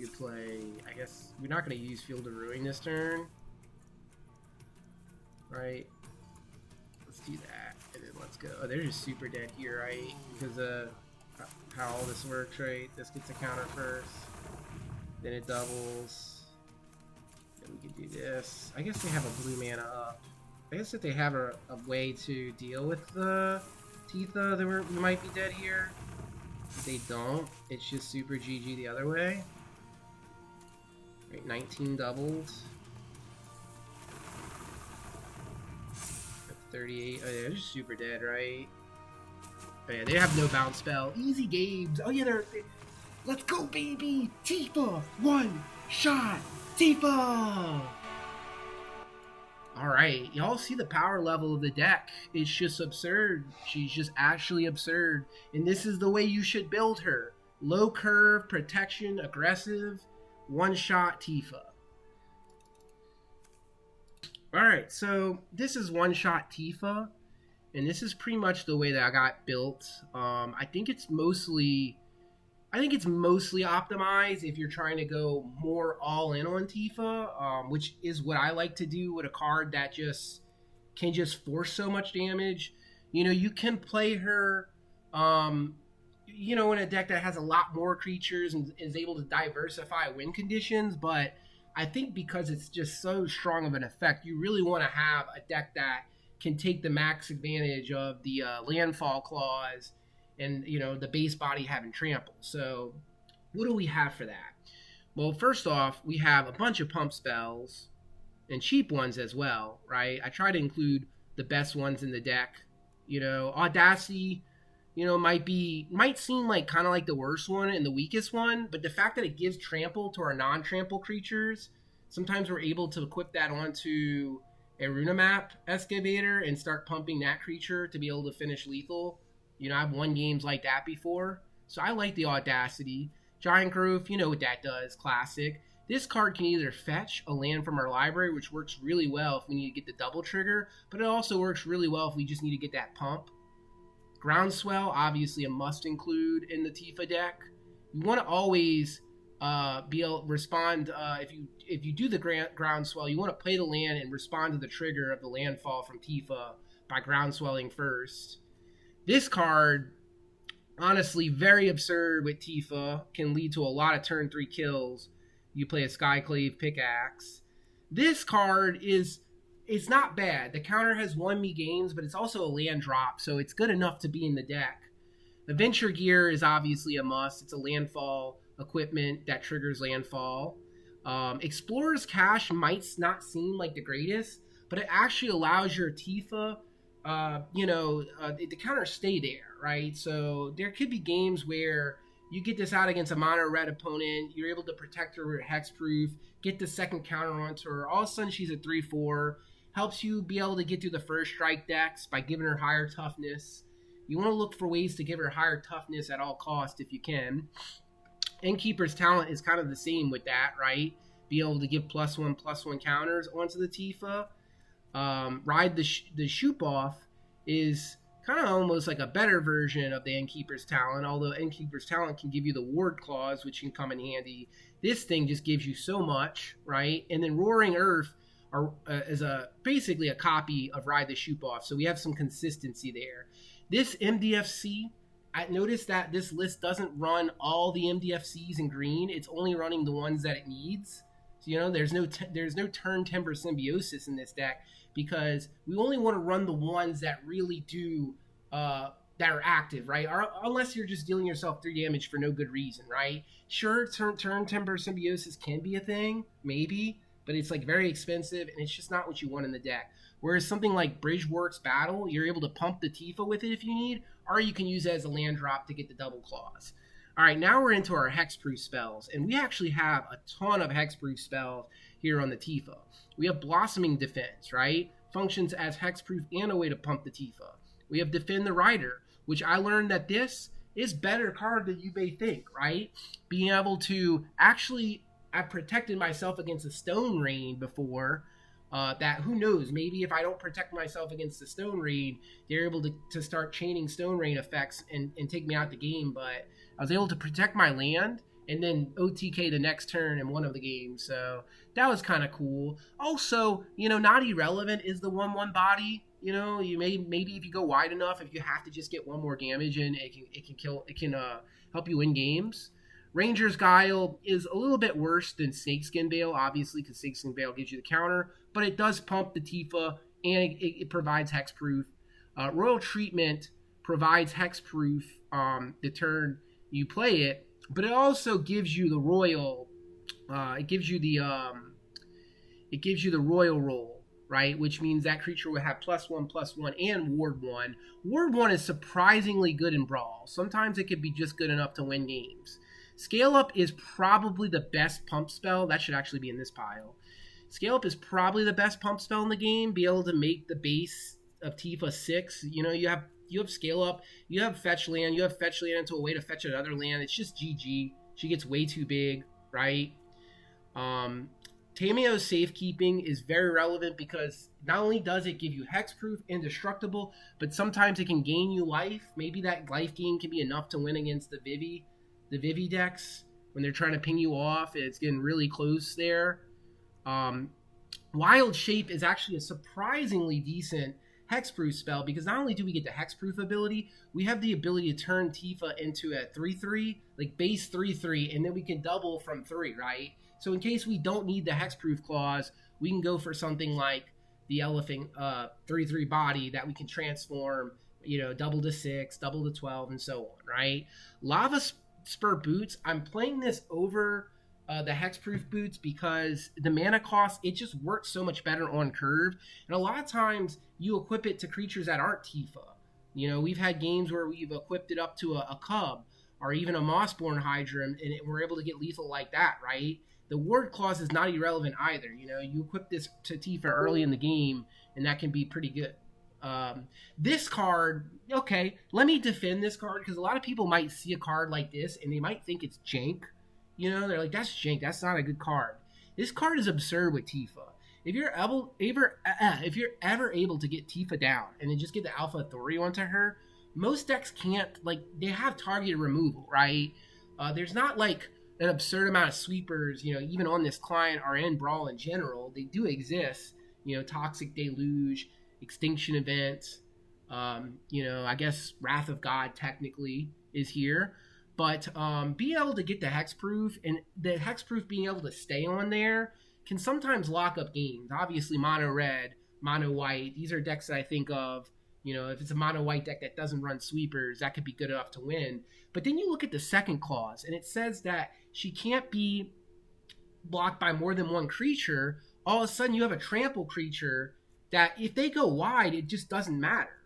we could play, I guess, we're not going to use Field of Ruin this turn. Right? Let's do that, and then let's go. Oh, they're just super dead here, right? Because how all this works, right? This gets a counter first, then it doubles. Then we can do this. I guess they have a blue mana up. I guess if they have a way to deal with the Tifa, then we might be dead here. If they don't, it's just super GG the other way. Right, 19 doubled. 38. Oh, yeah, they're just super dead, right? Oh, yeah, they have no bounce spell. Easy games. Oh, yeah, let's go, baby! Tifa! One shot! Tifa! Alright, y'all see the power level of the deck. It's just absurd. She's just actually absurd. And this is the way you should build her. Low curve, protection, aggressive, one-shot Tifa. Alright, so this is one-shot Tifa. And this is pretty much the way that I got built. I think it's mostly optimized if you're trying to go more all in on Tifa, which is what I like to do with a card that can just force so much damage. You know, you can play her, you know, in a deck that has a lot more creatures and is able to diversify win conditions, but I think because it's just so strong of an effect, you really want to have a deck that can take the max advantage of the landfall clause and, you know, the base body having trample. So what do we have for that? Well, first off, we have a bunch of pump spells and cheap ones as well, right? I try to include the best ones in the deck. You know, Audacity, you know, might seem like kind of like the worst one and the weakest one, but the fact that it gives trample to our non-trample creatures, sometimes we're able to equip that onto a Runamap Excavator and start pumping that creature to be able to finish lethal. You know, I've won games like that before, so I like the Audacity. Giant Growth, you know what that does, classic. This card can either fetch a land from our library, which works really well if we need to get the double trigger, but it also works really well if we just need to get that pump. Groundswell, obviously a must include in the Tifa deck. You want to always be able to respond, if you do the Groundswell, you want to play the land and respond to the trigger of the landfall from Tifa by Groundswelling first. This card, honestly, very absurd with Tifa, can lead to a lot of turn 3 kills. You play a Skyclave Pickaxe. This card it's not bad. The counter has won me games, but it's also a land drop, so it's good enough to be in the deck. Adventure Gear is obviously a must. It's a landfall equipment that triggers landfall. Explorer's Cache might not seem like the greatest, but it actually allows your Tifa, the counter stay there, right? So there could be games where you get this out against a mono red opponent, you're able to protect her with hexproof, get the second counter onto her, all of a sudden she's a 3-4, helps you be able to get through the first strike decks by giving her higher toughness. You want to look for ways to give her higher toughness at all costs if you can. Innkeeper's Talent is kind of the same with that, right? Be able to give +1/+1 counters onto the Tifa. Ride the Shoopuf is kind of almost like a better version of the Innkeeper's Talent, although Innkeeper's Talent can give you the ward clause, which can come in handy. This thing just gives you so much, right? And then Roaring Earth is basically a copy of Ride the Shoopuf, so we have some consistency there. This MDFC, I noticed that this list doesn't run all the MDFCs in green. It's only running the ones that it needs. So, you know, there's no Turn Timber Symbiosis in this deck because we only want to run the ones that really do that are active, right? Unless you're just dealing yourself 3 damage for no good reason, right? Sure, Turn Timber Symbiosis can be a thing, maybe, but it's like very expensive and it's just not what you want in the deck. Whereas something like Bridgeworks Battle, you're able to pump the Tifa with it if you need, or you can use it as a land drop to get the double claws. All right, now we're into our hexproof spells, and we actually have a ton of hexproof spells here on the Tifa. We have Blossoming Defense, right? Functions as hexproof and a way to pump the Tifa. We have Defend the Rider, which I learned that this is better card than you may think, right? Being able to actually, I've protected myself against a Stone Rain before. That, who knows, maybe if I don't protect myself against the Stone Rain, they're able to start chaining Stone Rain effects and take me out the game. But I was able to protect my land and then OTK the next turn in one of the games. So that was kind of cool. Also, not irrelevant is the 1/1 body. You maybe if you go wide enough, if you have to just get one more damage in, it can help you win games. Ranger's Guile is a little bit worse than Snakeskin Veil, obviously, because Snakeskin Veil gives you the counter, but it does pump the Tifa, and it provides hexproof. Royal Treatment provides hexproof the turn you play it, but it also gives you the royal. It gives you the royal roll, right? Which means that creature will have +1/+1 and Ward 1. Ward 1 is surprisingly good in Brawl. Sometimes it could be just good enough to win games. Scale Up is probably the best pump spell. That should actually be in this pile. Scale Up is probably the best pump spell in the game. Be able to make the base of Tifa 6. You have Scale Up. You have Fetch Land. You have Fetch Land into a way to fetch another land. It's just GG. She gets way too big, right? Tameo's Safekeeping is very relevant because not only does it give you hexproof, indestructible, but sometimes it can gain you life. Maybe that life gain can be enough to win against the Vivi decks when they're trying to ping you off. It's getting really close there. Wild Shape is actually a surprisingly decent hexproof spell because not only do we get the hexproof ability, we have the ability to turn Tifa into a 3/3, like base 3/3, and then we can double from 3, right? So in case we don't need the hexproof clause, we can go for something like the elephant 3/3 body that we can transform, double to 6, double to 12, and so on, right? Lava Spur Boots, I'm playing this over the hexproof boots because the mana cost, it just works so much better on curve. And a lot of times you equip it to creatures that aren't Tifa. We've had games where we've equipped it up to a Cub or even a Mossborn Hydra, and we're able to get lethal like that, right? The ward clause is not irrelevant either. You equip this to Tifa early in the game, and that can be pretty good. This card, okay, let me defend this card because a lot of people might see a card like this and they might think it's jank. They're like, that's jank. That's not a good card. This card is absurd with Tifa. If you're ever able to get Tifa down and then just get the Alpha Authority onto her, most decks can't. They have targeted removal, right? There's not like an absurd amount of sweepers, even on this client or in Brawl in general. They do exist. Toxic Deluge, Extinction Event, I guess Wrath of God technically is here. But being able to get the hexproof, and the hexproof being able to stay on there can sometimes lock up games. Obviously, mono red, mono white, these are decks that I think of. If it's a mono white deck that doesn't run sweepers, that could be good enough to win. But then you look at the second clause, and it says that she can't be blocked by more than one creature. All of a sudden, you have a trample creature that if they go wide, it just doesn't matter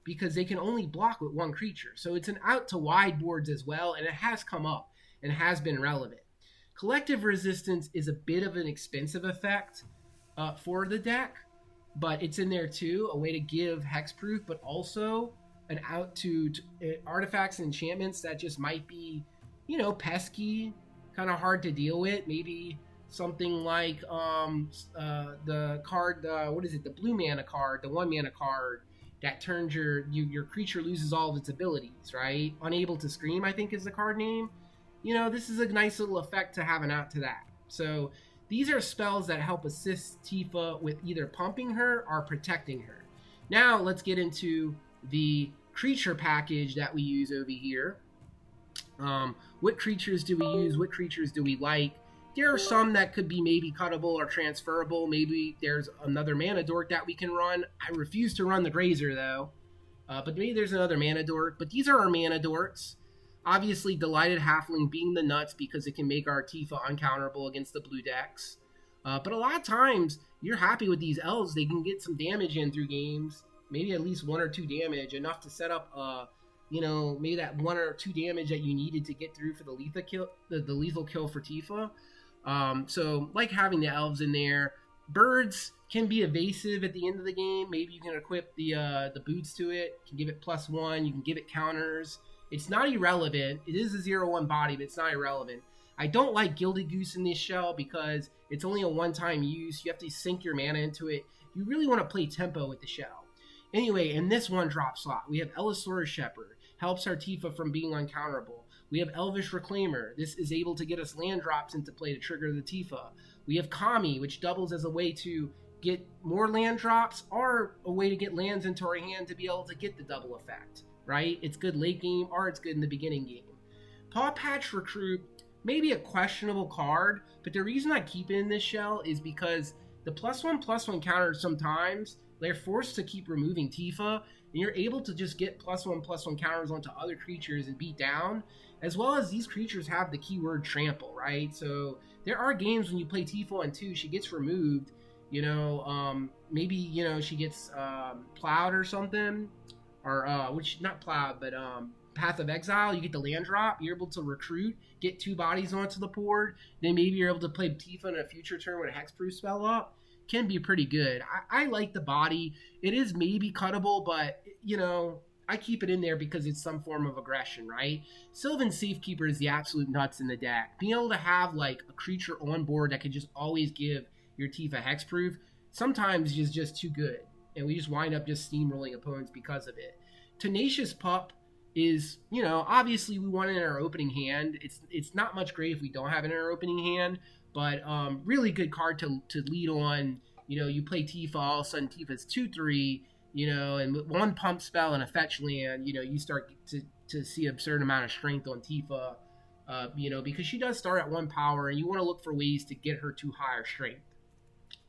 because they can only block with one creature. So it's an out to wide boards as well, and it has come up and has been relevant. Collective Resistance is a bit of an expensive effect for the deck, but it's in there too, a way to give hexproof, but also an out to artifacts and enchantments that just might be, pesky, kind of hard to deal with. Maybe something like the card, the blue mana card, the 1 mana card that turns your creature loses all of its abilities, right? Unable to Scream, I think is the card name. This is a nice little effect to have an out to that. So these are spells that help assist Tifa with either pumping her or protecting her. Now let's get into the creature package that we use over here. What creatures do we use? What creatures do we like? There are some that could be maybe cuttable or transferable. Maybe there's another mana dork that we can run. I refuse to run the Grazer though. But maybe there's another mana dork. But these are our mana dorks. Obviously, Delighted Halfling being the nuts because it can make our Tifa uncounterable against the blue decks. But a lot of times, you're happy with these elves. They can get some damage in through games. Maybe at least 1 or 2 damage. Enough to set up, maybe that 1 or 2 damage that you needed to get through for the lethal kill for Tifa. So, like having the elves in there. Birds can be evasive at the end of the game. Maybe you can equip the boots to it. You can give it +1. You can give it counters. It's not irrelevant. It is a 0/1 body, but it's not irrelevant. I don't like Gilded Goose in this shell because it's only a one-time use. You have to sink your mana into it. You really want to play tempo with the shell. Anyway, in this 1-drop slot, we have Ellisaurus Shepherd. Helps our Tifa from being uncounterable. We have Elvish Reclaimer. This is able to get us land drops into play to trigger the Tifa. We have Kami, which doubles as a way to get more land drops or a way to get lands into our hand to be able to get the double effect, right? It's good late game or it's good in the beginning game. Paw Patch Recruit, maybe a questionable card, but the reason I keep it in this shell is because the +1/+1 counters sometimes, they're forced to keep removing Tifa, and you're able to just get +1/+1 counters onto other creatures and beat down, as well as these creatures have the keyword trample, right? So there are games when you play Tifa on 2, she gets removed, maybe, she gets plowed or something, or, which, not plowed, but Path of Exile, you get the land drop, you're able to recruit, get 2 bodies onto the board, then maybe you're able to play Tifa in a future turn with a hexproof spell up. Can be pretty good. I like the body. It is maybe cuttable, but, I keep it in there because it's some form of aggression, right? Sylvan Safekeeper is the absolute nuts in the deck. Being able to have, like, a creature on board that can just always give your Tifa hexproof sometimes is just too good, and we just wind up just steamrolling opponents because of it. Tenacious Pup is, obviously we want it in our opening hand. It's not much great if we don't have it in our opening hand, but really good card to lead on. You play Tifa, all of a sudden Tifa's 2/3, and with 1 pump spell and a fetch land, you start to see an absurd amount of strength on Tifa, because she does start at 1 power, and you want to look for ways to get her to higher strength.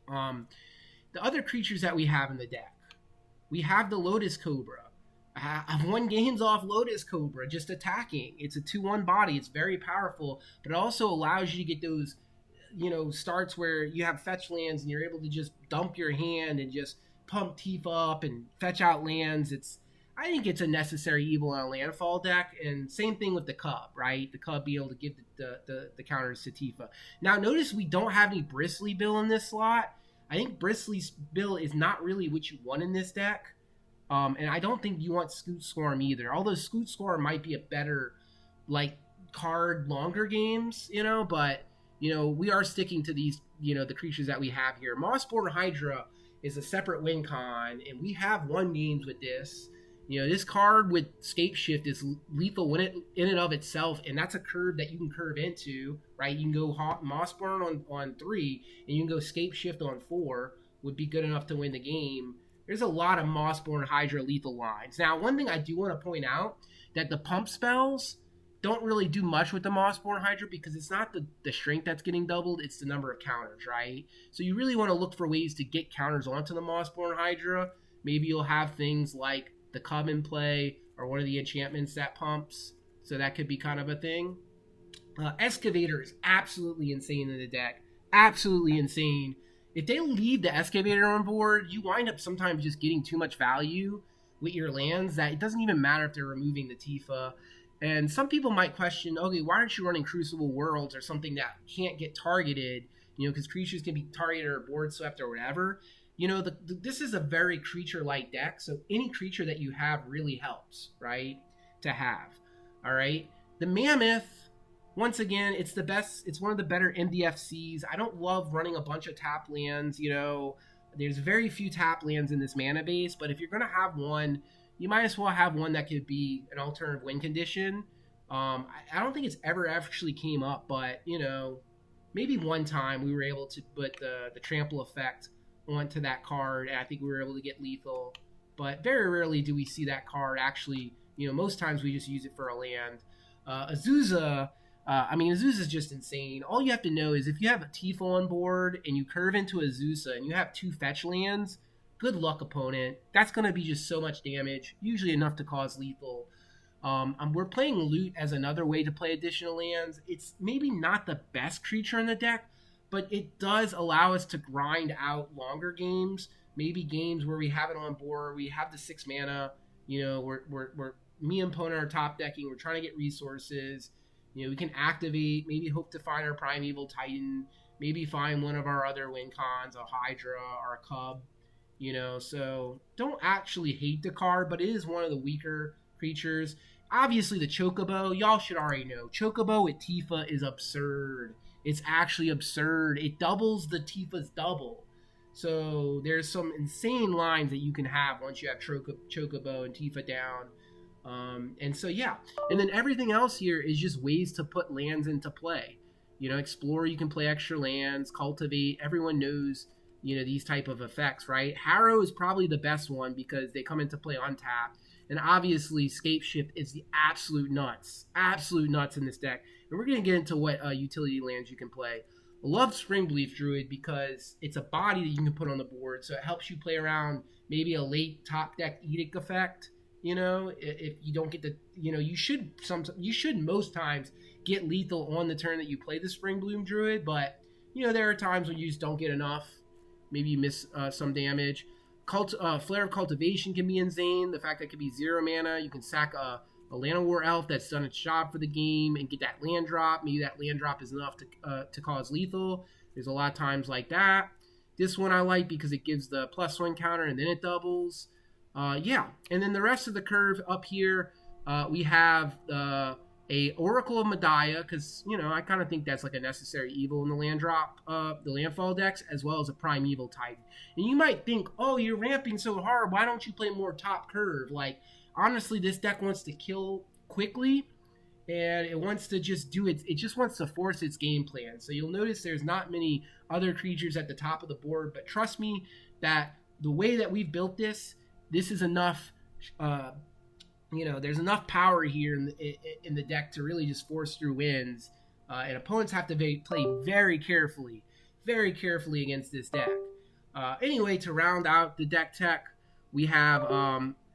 The other creatures that we have in the deck, we have the Lotus Cobra. I've won games off Lotus Cobra just attacking. It's a 2/1 body. It's very powerful, but it also allows you to get those, starts where you have fetch lands and you're able to just dump your hand and just pump Tifa up and fetch out lands. I think it's a necessary evil on a landfall deck, and same thing with the Cub, right? The Cub be able to give the counters to Tifa. Now, notice we don't have any Bristly Bill in this slot. I think Bristly's Bill is not really what you want in this deck. And I don't think you want Scoot Swarm either. Although Scoot Swarm might be a better, card longer games, but, we are sticking to these, the creatures that we have here. Mossborn Hydra is a separate win con, and we have won games with this. This card with Scapeshift is lethal in and of itself, and that's a curve that you can curve into, right? You can go Mossborn on 3, and you can go Scapeshift on 4, would be good enough to win the game. There's a lot of Mossborn Hydra lethal lines. Now, one thing I do want to point out, that the pump spells don't really do much with the Mossborn Hydra because it's not the strength that's getting doubled, it's the number of counters, right? So you really want to look for ways to get counters onto the Mossborn Hydra. Maybe you'll have things like the Cub in play or one of the enchantments that pumps. So that could be kind of a thing. Excavator is absolutely insane in the deck. Absolutely insane. If they leave the Excavator on board, you wind up sometimes just getting too much value with your lands that it doesn't even matter if they're removing the Tifa. And some people might question, okay, why aren't you running Crucible Worlds or something that can't get targeted, because creatures can be targeted or board swept or whatever. This is a very creature-like deck, so any creature that you have really helps, right, to have. All right? The Mammoth, once again, it's the best. It's one of the better MDFCs. I don't love running a bunch of tap lands. There's very few tap lands in this mana base, but if you're going to have one, you might as well have one that could be an alternative win condition. I don't think it's ever actually came up, but, maybe one time we were able to put the trample effect onto that card, and I think we were able to get lethal. But very rarely do we see that card actually, most times we just use it for a land. Azusa, Azusa's just insane. All you have to know is if you have a Tifa on board and you curve into Azusa and you have 2 fetch lands, good luck, opponent. That's going to be just so much damage, usually enough to cause lethal. We're playing Loot as another way to play additional lands. It's maybe not the best creature in the deck, but it does allow us to grind out longer games, maybe games where we have it on board, we have the 6 mana, we're me and opponent are top decking, we're trying to get resources, we can activate, maybe hope to find our Primeval Titan, maybe find one of our other win cons, a Hydra or a Cub, so don't actually hate the card, but it is one of the weaker creatures. Obviously the Chocobo, y'all should already know, Chocobo with Tifa is absurd. It's actually absurd. It doubles the Tifa's double. So there's some insane lines that you can have once you have Chocobo and Tifa down. And so yeah, and then everything else here is just ways to put lands into play. You know, explore, you can play extra lands. Cultivate, everyone knows, you know, these type of effects, right? Harrow is probably the best one because they come into play untapped. And obviously, Scapeshift is the absolute nuts in this deck. And we're going to get into what utility lands you can play. I love Springbleaf Druid because it's a body that you can put on the board, so it helps you play around maybe a late top deck Edict effect. You know, if you don't get the, you know, you should most times get lethal on the turn that you play the Springbloom Druid, but you know there are times when you just don't get enough. Maybe you miss some damage. Flare of Cultivation can be insane. The fact that it could be 0 mana, you can sack a Llanowar Elf that's done its job for the game and get that land drop. Maybe that land drop is enough to cause lethal. There's a lot of times like that. This one I like because it gives the +1 counter and then it doubles. Yeah, and then the rest of the curve up here, we have a Oracle of Medaya, because, you know, I kind of think that's like a necessary evil in the land drop, the landfall decks, as well as a Primeval Titan. And you might think, oh, you're ramping so hard, why don't you play more top curve? Like, honestly, this deck wants to kill quickly, and it wants to just do it just wants to force its game plan. So you'll notice there's not many other creatures at the top of the board, but trust me that the way that we've built this is enough. You know, there's enough power here in the deck to really just force through wins, and opponents have to play very carefully against this deck. Anyway, to round out the deck tech, we have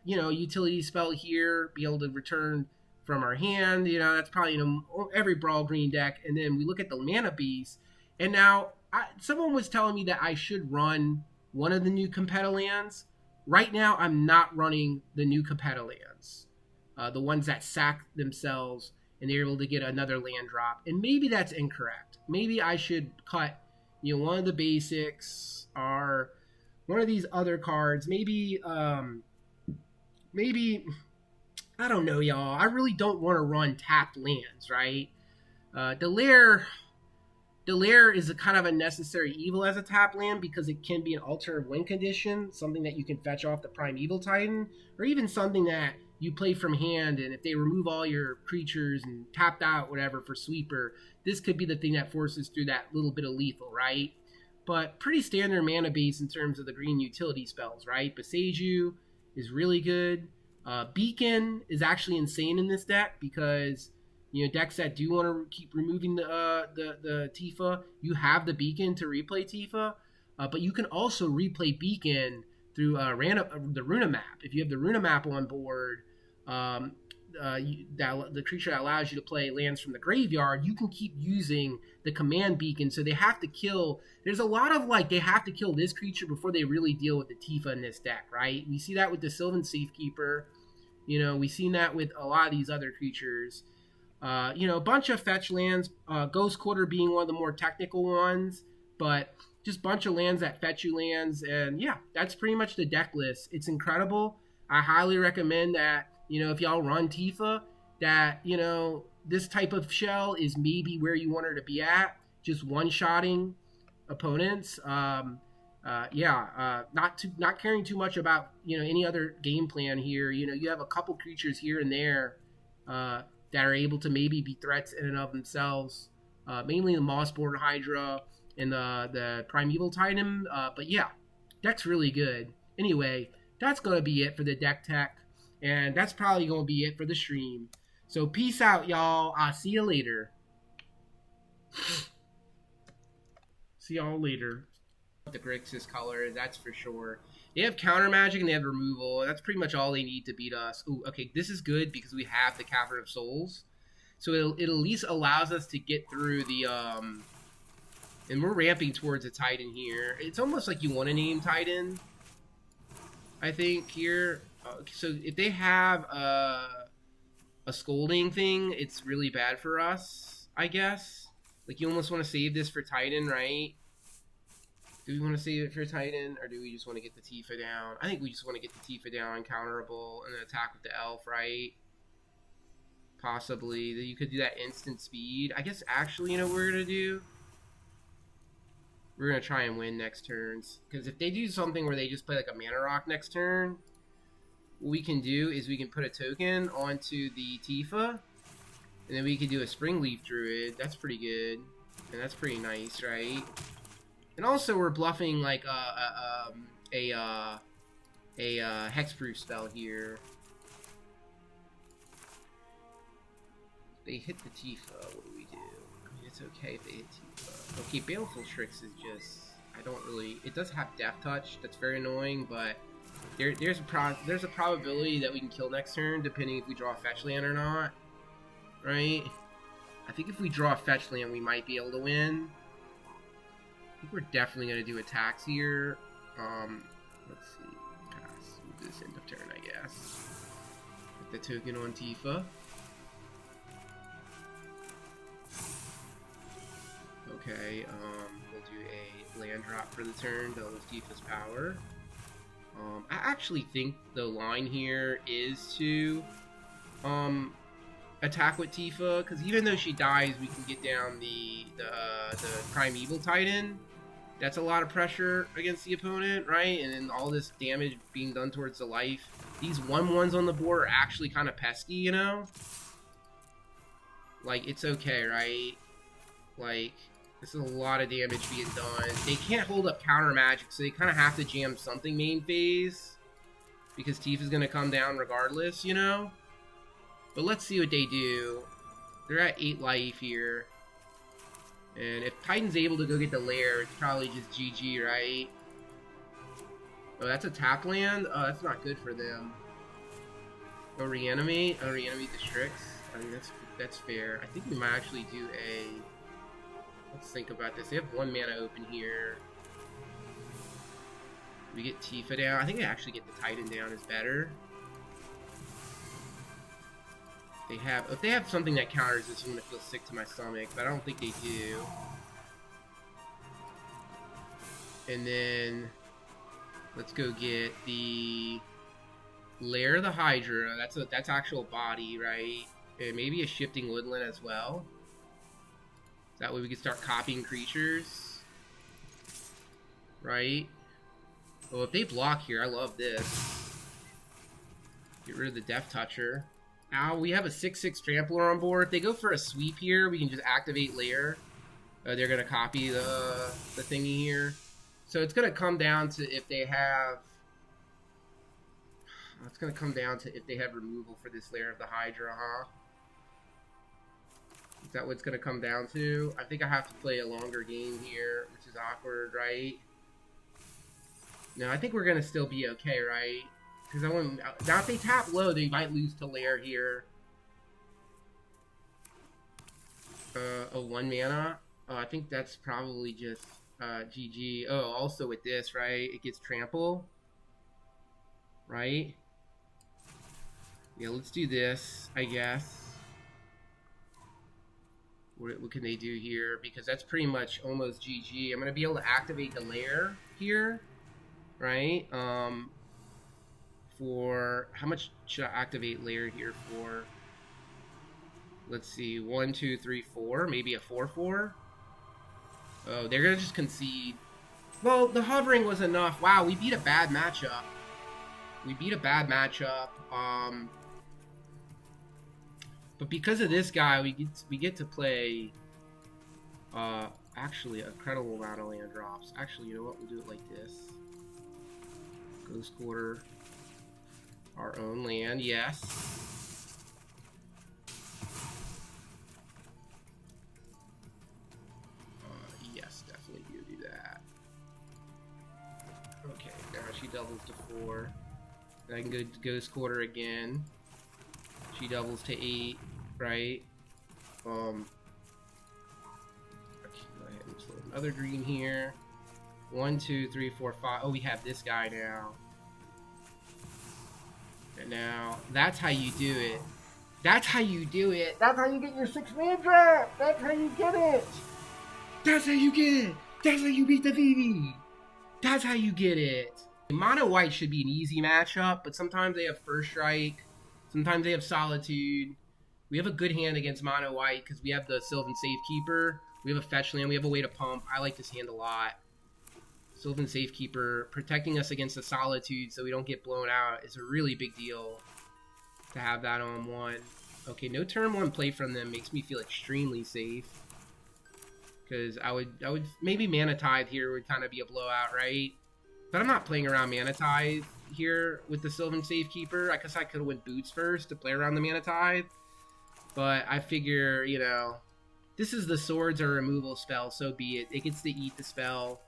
you know, utility spell here, be able to return from our hand. You know, that's probably, you know, every Brawl green deck. And then we look at the Mana Beast, and now someone was telling me that I should run one of the new Competitor lands. Right now, I'm not running the new Competitor lands, the ones that sack themselves and they're able to get another land drop. And maybe that's incorrect. Maybe I should cut, you know, one of the basics or one of these other cards. Maybe, I don't know, y'all. I really don't want to run tapped lands, right? The Lair is a kind of a necessary evil as a tap land because it can be an alternate win condition, something that you can fetch off the Primeval Titan, or even something that you play from hand, and if they remove all your creatures and tapped out whatever for sweeper, this could be the thing that forces through that little bit of lethal, right? But pretty standard mana base in terms of the green utility spells, right? Boseiju is really good. Beacon is actually insane in this deck because, you know, decks that do want to keep removing the Tifa, you have the Beacon to replay Tifa, but you can also replay Beacon through the Runa map. If you have the Runa map on board, the creature that allows you to play lands from the graveyard, you can keep using the command Beacon. So they have to kill. There's a lot of like they have to kill this creature before they really deal with the Tifa in this deck, right? We see that with the Sylvan Safekeeper. You know, we've seen that with a lot of these other creatures. You know, a bunch of fetch lands, Ghost Quarter being one of the more technical ones, but just a bunch of lands that fetch you lands. And yeah, that's pretty much the deck list. It's incredible. I highly recommend that, you know, if y'all run Tifa, that, you know, this type of shell is maybe where you want her to be at, just one-shotting opponents. Not caring too much about, you know, any other game plan here. You know, you have a couple creatures here and there that are able to maybe be threats in and of themselves, mainly the Mossborn Hydra and the Primeval Titan. But yeah, deck's really good. Anyway, that's going to be it for the deck tech, and that's probably going to be it for the stream. So peace out, y'all. I'll see you later. See y'all later. The Grixis color, that's for sure. They have counter magic and they have removal. That's pretty much all they need to beat us. Ooh, okay, this is good because we have the Cavern of Souls. So it at least allows us to get through the and we're ramping towards a Titan here. It's almost like you want to name Titan, I think, here. So if they have a scolding thing, it's really bad for us, I guess. Like, you almost want to save this for Titan, right? Do we want to save it for Titan, or do we just want to get the Tifa down? I think we just want to get the Tifa down, counterable, and then attack with the Elf, right? Possibly. You could do that instant speed. I guess, actually, you know what we're going to do? We're going to try and win next turns. Because if they do something where they just play like a Mana Rock next turn, what we can do is we can put a token onto the Tifa, and then we can do a Springleaf Druid. That's pretty good, and that's pretty nice, right? And also we're bluffing like a hexproof spell here. They hit the Tifa. What do we do? I mean, it's okay if they hit Tifa. Okay, Baleful Tricks is just, I don't really. It does have Death Touch. That's very annoying, but there's a probability that we can kill next turn, depending if we draw a fetch land or not. Right? I think if we draw a fetch land, we might be able to win. I think we're definitely gonna do attacks here. Let's see. Pass. We'll do this end of turn, I guess. Put the token on Tifa. Okay, we'll do a land drop for the turn, doubles Tifa's power. I actually think the line here is to attack with Tifa, because even though she dies, we can get down the Primeval Titan. That's a lot of pressure against the opponent, right? And then all this damage being done towards the life. These 1/1s on the board are actually kind of pesky, you know? Like, it's okay, right? Like, this is a lot of damage being done. They can't hold up counter magic, so they kind of have to jam something main phase, because Tifa's going to come down regardless, you know? But let's see what they do. They're at 8 life here. And if Titan's able to go get the Lair, it's probably just GG, right? Oh, that's a tap land? Oh, that's not good for them. Oh, reanimate? Oh, reanimate the Strix? I mean, that's fair. I think we might actually do a... Let's think about this. They have 1 mana open here. We get Tifa down. I think I actually get the Titan down is better. If they have something that counters this, I'm gonna feel sick to my stomach, but I don't think they do. And then let's go get the Lair of the Hydra. That's actual body, right? And maybe a Shifting Woodland as well. That way we can start copying creatures. Right? Well, if they block here, I love this. Get rid of the Death Toucher. Now we have a 6/6 Trampler on board. If they go for a sweep here, we can just activate Lair. They're going to copy the thingy here. So it's going to come down to if they have... It's going to come down to if they have removal for this Lair of the Hydra, huh? Is that what it's going to come down to? I think I have to play a longer game here, which is awkward, right? No, I think we're going to still be okay, right? Because I want... Now, if they tap low, they might lose to Lair here. A 1 mana. Oh, I think that's probably just GG. Oh, also with this, right? It gets trample. Right? Yeah, let's do this, I guess. What can they do here? Because that's pretty much almost GG. I'm going to be able to activate the Lair here. Right? For... How much should I activate Lair here for? Let's see. 1, 2, 3, 4. Maybe a 4/4. Oh, they're going to just concede. Well, the hovering was enough. Wow, we beat a bad matchup. We beat a bad matchup. But because of this guy, we get to play actually a incredible amount of land drops. Actually, you know what? We'll do it like this. Ghost Quarter. Our own land, yes. Yes, definitely do that. Okay, now she doubles to 4. Then I can go to Ghost Quarter again. She doubles to 8, right? Okay, go ahead and throw another green here. 1, 2, 3, 4, 5. Oh, we have this guy now. And now, that's how you do it. That's how you do it. That's how you get your 6-man drop. That's how you get it. That's how you get it. That's how you beat the Vivi. That's how you get it. Mono White should be an easy matchup, but sometimes they have First Strike. Sometimes they have Solitude. We have a good hand against Mono White because we have the Sylvan Safekeeper. We have a fetch land. We have a way to pump. I like this hand a lot. Sylvan Safekeeper protecting us against the Solitude so we don't get blown out is a really big deal to have that on 1. Okay, no turn 1 play from them makes me feel extremely safe. Because I would maybe Mana Tithe here would kind of be a blowout, right? But I'm not playing around Mana Tithe here with the Sylvan Safekeeper. I guess I could have went Boots first to play around the Mana Tithe. But I figure, you know, this is the Swords or removal spell, so be it. It gets to eat the spell.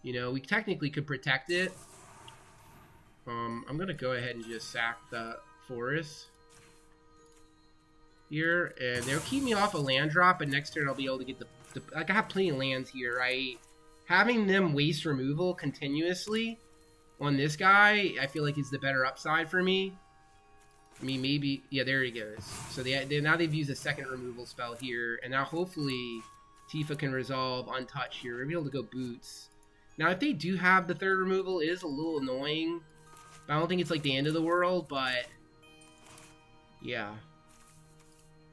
You know, we technically could protect it. I'm going to go ahead and just sack the Forest here. And they'll keep me off a land drop, but next turn I'll be able to get the like, I have plenty of lands here, right? Having them waste removal continuously on this guy, I feel like is the better upside for me. I mean, maybe... Yeah, there he goes. So now they've used a second removal spell here, and now hopefully Tifa can resolve Untouch here. We'll be able to go Boots. Now, if they do have the third removal, it is a little annoying. I don't think it's like the end of the world, but... Yeah.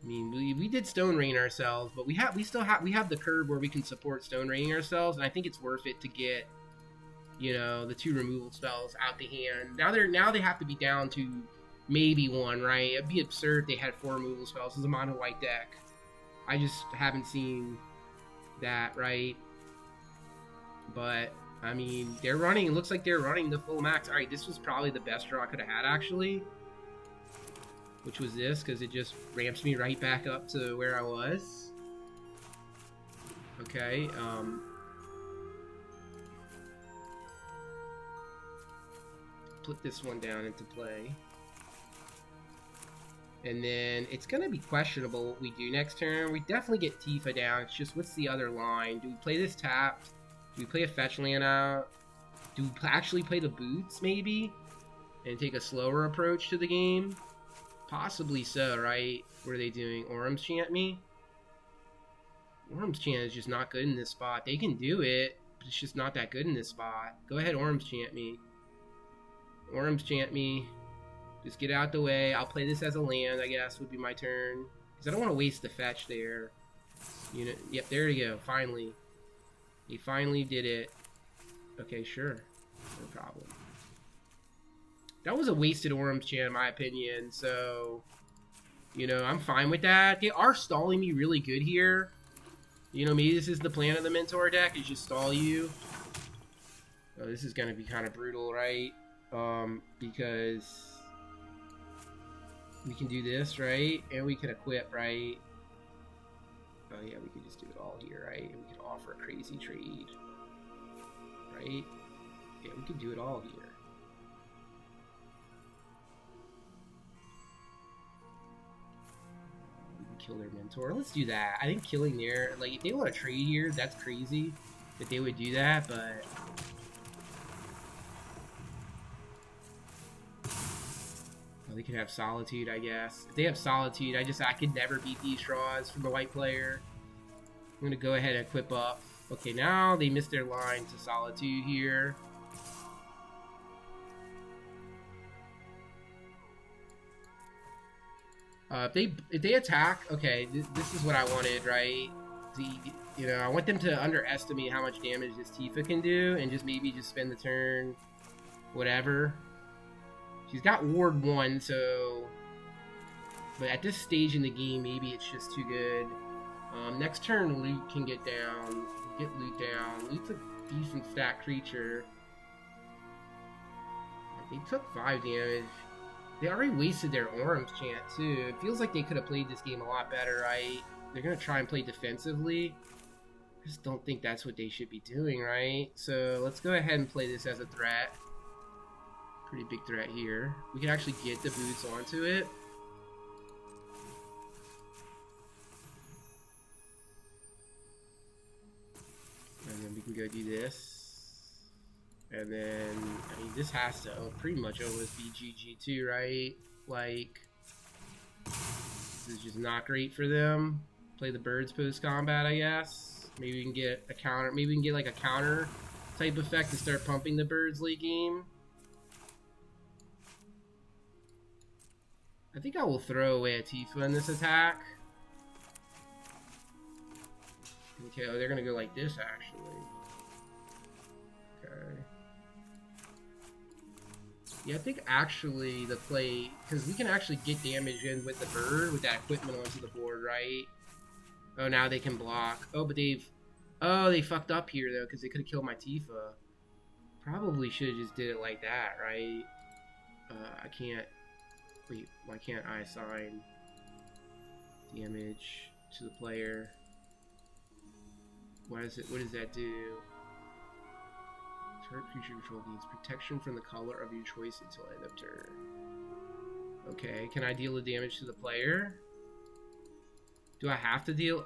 I mean, we did Stone Rain ourselves, but we have the curve where we can support Stone Raining ourselves, and I think it's worth it to get, you know, the 2 removal spells out the hand. Now they have to be down to maybe 1, right? It'd be absurd if they had 4 removal spells. It's a mono white deck. I just haven't seen that, right? But I mean, they're running. It looks like they're running the full max. All right, this was probably the best draw I could have had actually. Which was this, because it just ramps me right back up to where I was. Okay, put this one down into play. And then it's going to be questionable what we do next turn. We definitely get Tifa down. It's just, what's the other line? Do we play this tapped? Do we play a fetch land out? Do we actually play the Boots, maybe? And take a slower approach to the game? Possibly so, right? What are they doing? Orum's Chant me? Orum's Chant is just not good in this spot. They can do it, but it's just not that good in this spot. Go ahead, Orum's Chant me. Orum's Chant me. Just get out the way. I'll play this as a land, I guess, would be my turn. Because I don't want to waste the fetch there. You know, yep, there you go. Finally. He finally did it. Okay, sure. No problem. That was a wasted Orum's Chant, in my opinion, so... You know, I'm fine with that. They are stalling me really good here. You know, maybe this is the plan of the Mentor deck, is just stall you. Oh, this is going to be kind of brutal, right? Because... we can do this, right? And we can equip, right? Oh yeah, we could just do it all here, right? And we can offer a crazy trade. Right? Yeah, we could do it all here. We can kill their Mentor. Let's do that. I think killing their... like, if they want to trade here, that's crazy that they would do that, but... they could have Solitude, I guess. If they have Solitude, I could never beat these draws from the white player. I'm going to go ahead and equip up. Okay, now they missed their line to Solitude here. If they attack, okay, this is what I wanted, right? You know, I want them to underestimate how much damage this Tifa can do, and just maybe just spend the turn, whatever. She's got Ward 1, so... but at this stage in the game, maybe it's just too good. Next turn, Loot can get down. Get Loot down. Loot's a decent stat creature. They took 5 damage. They already wasted their Orum's Chant, too. It feels like they could have played this game a lot better, right? They're going to try and play defensively. I just don't think that's what they should be doing, right? So, let's go ahead and play this as a threat. Pretty big threat here. We can actually get the Boots onto it. And then we can go do this. And then, I mean, this has to pretty much almost be GG too, right? Like, this is just not great for them. Play the birds post-combat, I guess. Maybe we can get a counter. Maybe we can get like a counter type effect to start pumping the birds late game. I think I will throw away a Tifa in this attack. Okay, oh, they're gonna go like this, actually. Okay. Yeah, I think actually the play, because we can actually get damage in with the bird, with that equipment onto the board, right? Oh, now they can block. Oh, but they fucked up here, though, because they could have killed my Tifa. Probably should have just did it like that, right? I can't... Wait, why can't I assign damage to the player? What does that do? Target creature control gains protection from the color of your choice until end of turn. Okay, can I deal the damage to the player? Do I have to deal...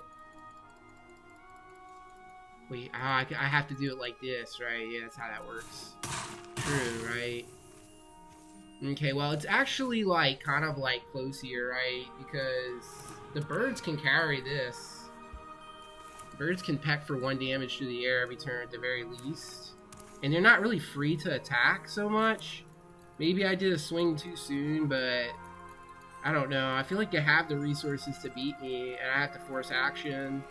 Wait, I have to do it like this, right? Yeah, that's how that works. True, right? Okay, well, it's actually, like, kind of, like, close here, right? Because the birds can carry this. Birds can peck for 1 damage through the air every turn at the very least. And they're not really free to attack so much. Maybe I did a swing too soon, but I don't know. I feel like they have the resources to beat me, and I have to force action.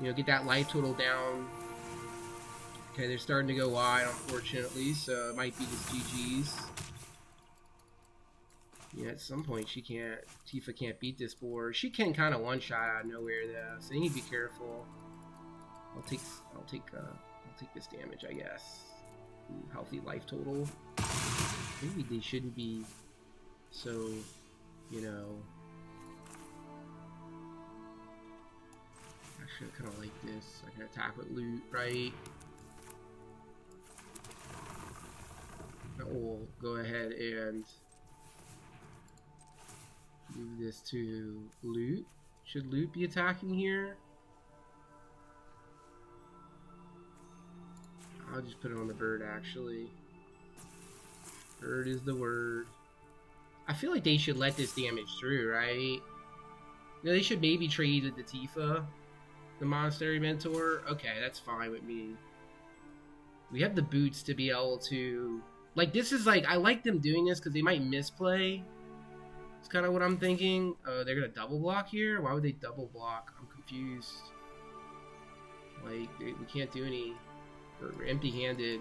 You know, get that life total down. Okay, they're starting to go wide, unfortunately, so it might be just GG's. Yeah, at some point Tifa can't beat this board. She can kind of one-shot out of nowhere, though, so you need to be careful. I'll take this damage, I guess. Ooh, healthy life total. Maybe they shouldn't be so, you know... Actually, I kind of like this. I can attack with loot, right? We'll go ahead and move this to loot. Should loot be attacking here? I'll just put it on the bird, actually. Bird is the word. I feel like they should let this damage through, right? You know, they should maybe trade with the Tifa, the Monastery Mentor. Okay, that's fine with me. We have the boots to be able to... Like, this is like... I like them doing this because they might misplay. It's kind of what I'm thinking. They're going to double block here? Why would they double block? I'm confused. Like, we can't do any... We're empty-handed.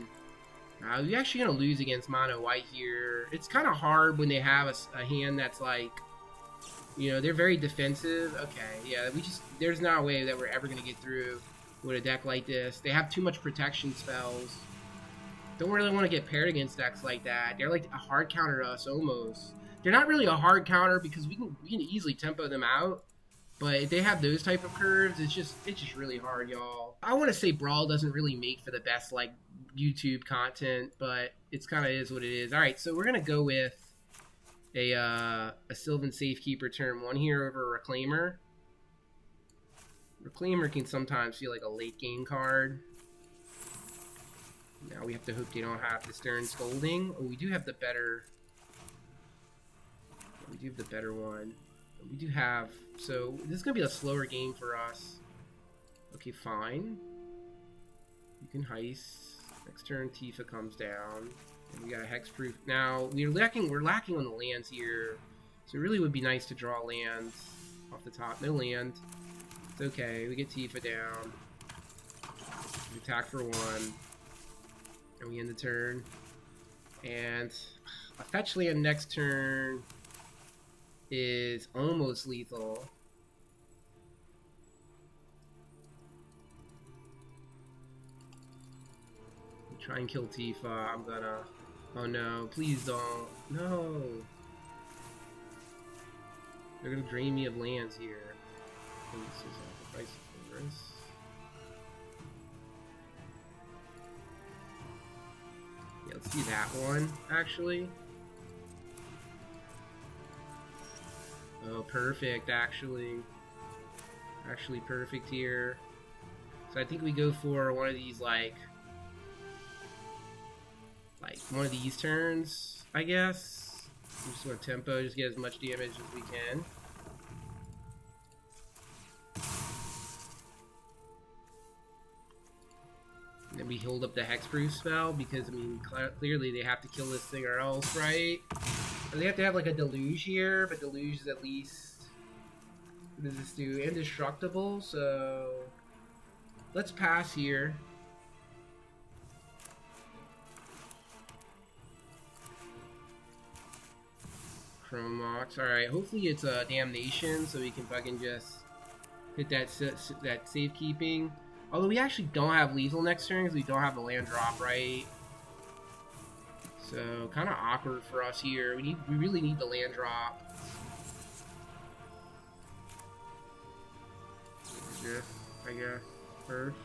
We're actually going to lose against mono white here. It's kind of hard when they have a hand that's like... You know, they're very defensive. Okay, yeah, there's not a way that we're ever going to get through with a deck like this. They have too much protection spells. Don't really want to get paired against decks like that. They're like a hard counter to us, almost. They're not really a hard counter because we can easily tempo them out. But if they have those type of curves, it's just really hard, y'all. I want to say Brawl doesn't really make for the best, like, YouTube content, but it's kind of is what it is. All right, so we're going to go with a Sylvan Safekeeper turn 1 here over a Reclaimer. Reclaimer can sometimes feel like a late game card. Now we have to hope they don't have the Stern Scolding. Oh, we do have the better... We do have the better one. We do have... So, this is going to be a slower game for us. Okay, fine. You can heist. Next turn, Tifa comes down. And we got a hexproof. Now, we're lacking on the lands here. So it really would be nice to draw lands off the top. No land. It's okay. We get Tifa down. We attack for 1. And we end the turn. And a fetch land next turn is almost lethal. Try and kill Tifa. I'm gonna... Oh no, please don't. No. They're gonna drain me of lands here. And this is sacrifice of forest. Yeah, let's do that one, actually. Oh, perfect, actually. Actually perfect here. So I think we go for one of these, like one of these turns, I guess. We just want tempo, just get as much damage as we can. And then we hold up the hexproof spell because, I mean, clearly they have to kill this thing or else, right? And they have to have like a deluge here, but deluge is at least... What does this do? Indestructible, so... Let's pass here. Chrome Mox. Alright, hopefully it's a Damnation so we can fucking just hit that safekeeping. Although we actually don't have lethal next turn because we don't have the land drop, right? So kind of awkward for us here. We really need the land drop. This, I guess, first.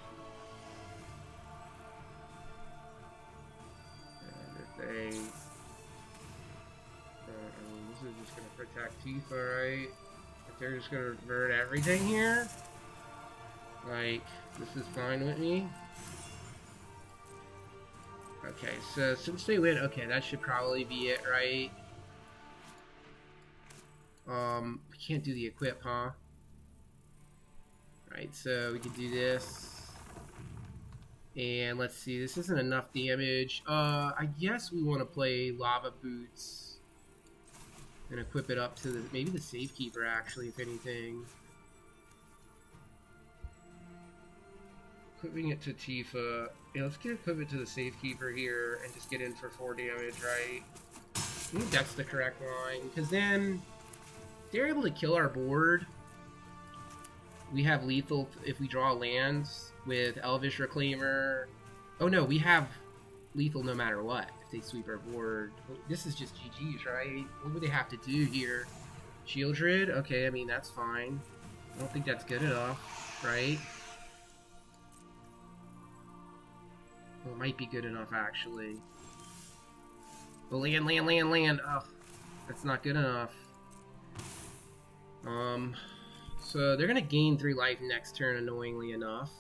And if they, this is just gonna protect Tifa, right? If they're just gonna revert everything here, like, this is fine with me. Okay, so since they win, okay, that should probably be it, right? We can't do the equip, huh? Right, so we can do this. And let's see, this isn't enough damage. I guess we want to play Lava Boots and equip it up to the, maybe the Safekeeper, actually, if anything. Equipping it to Tifa. Yeah, let's equip it to the Safekeeper here and just get in for 4 damage, right? I think that's the correct line, because then they're able to kill our board. We have lethal if we draw lands with Elvish Reclaimer. Oh no, we have lethal no matter what if they sweep our board. This is just GG's, right? What would they have to do here? Shieldred? Okay, I mean, that's fine. I don't think that's good enough, right? Well, it might be good enough, actually. Oh, land. Ugh, that's not good enough. So they're gonna gain 3 life next turn, annoyingly enough.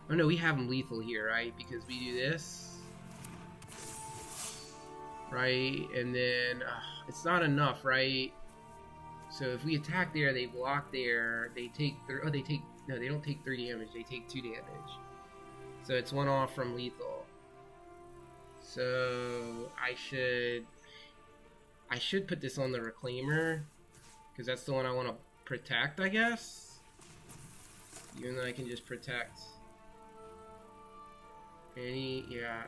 Oh no, we have them lethal here, right? Because we do this. Right, and then it's not enough, right? So if we attack there, they block there, they take no, they don't take 3 damage, they take 2 damage. So it's 1 off from lethal. So I should put this on the Reclaimer, because that's the one I want to protect, I guess. Even though I can just protect any, yeah,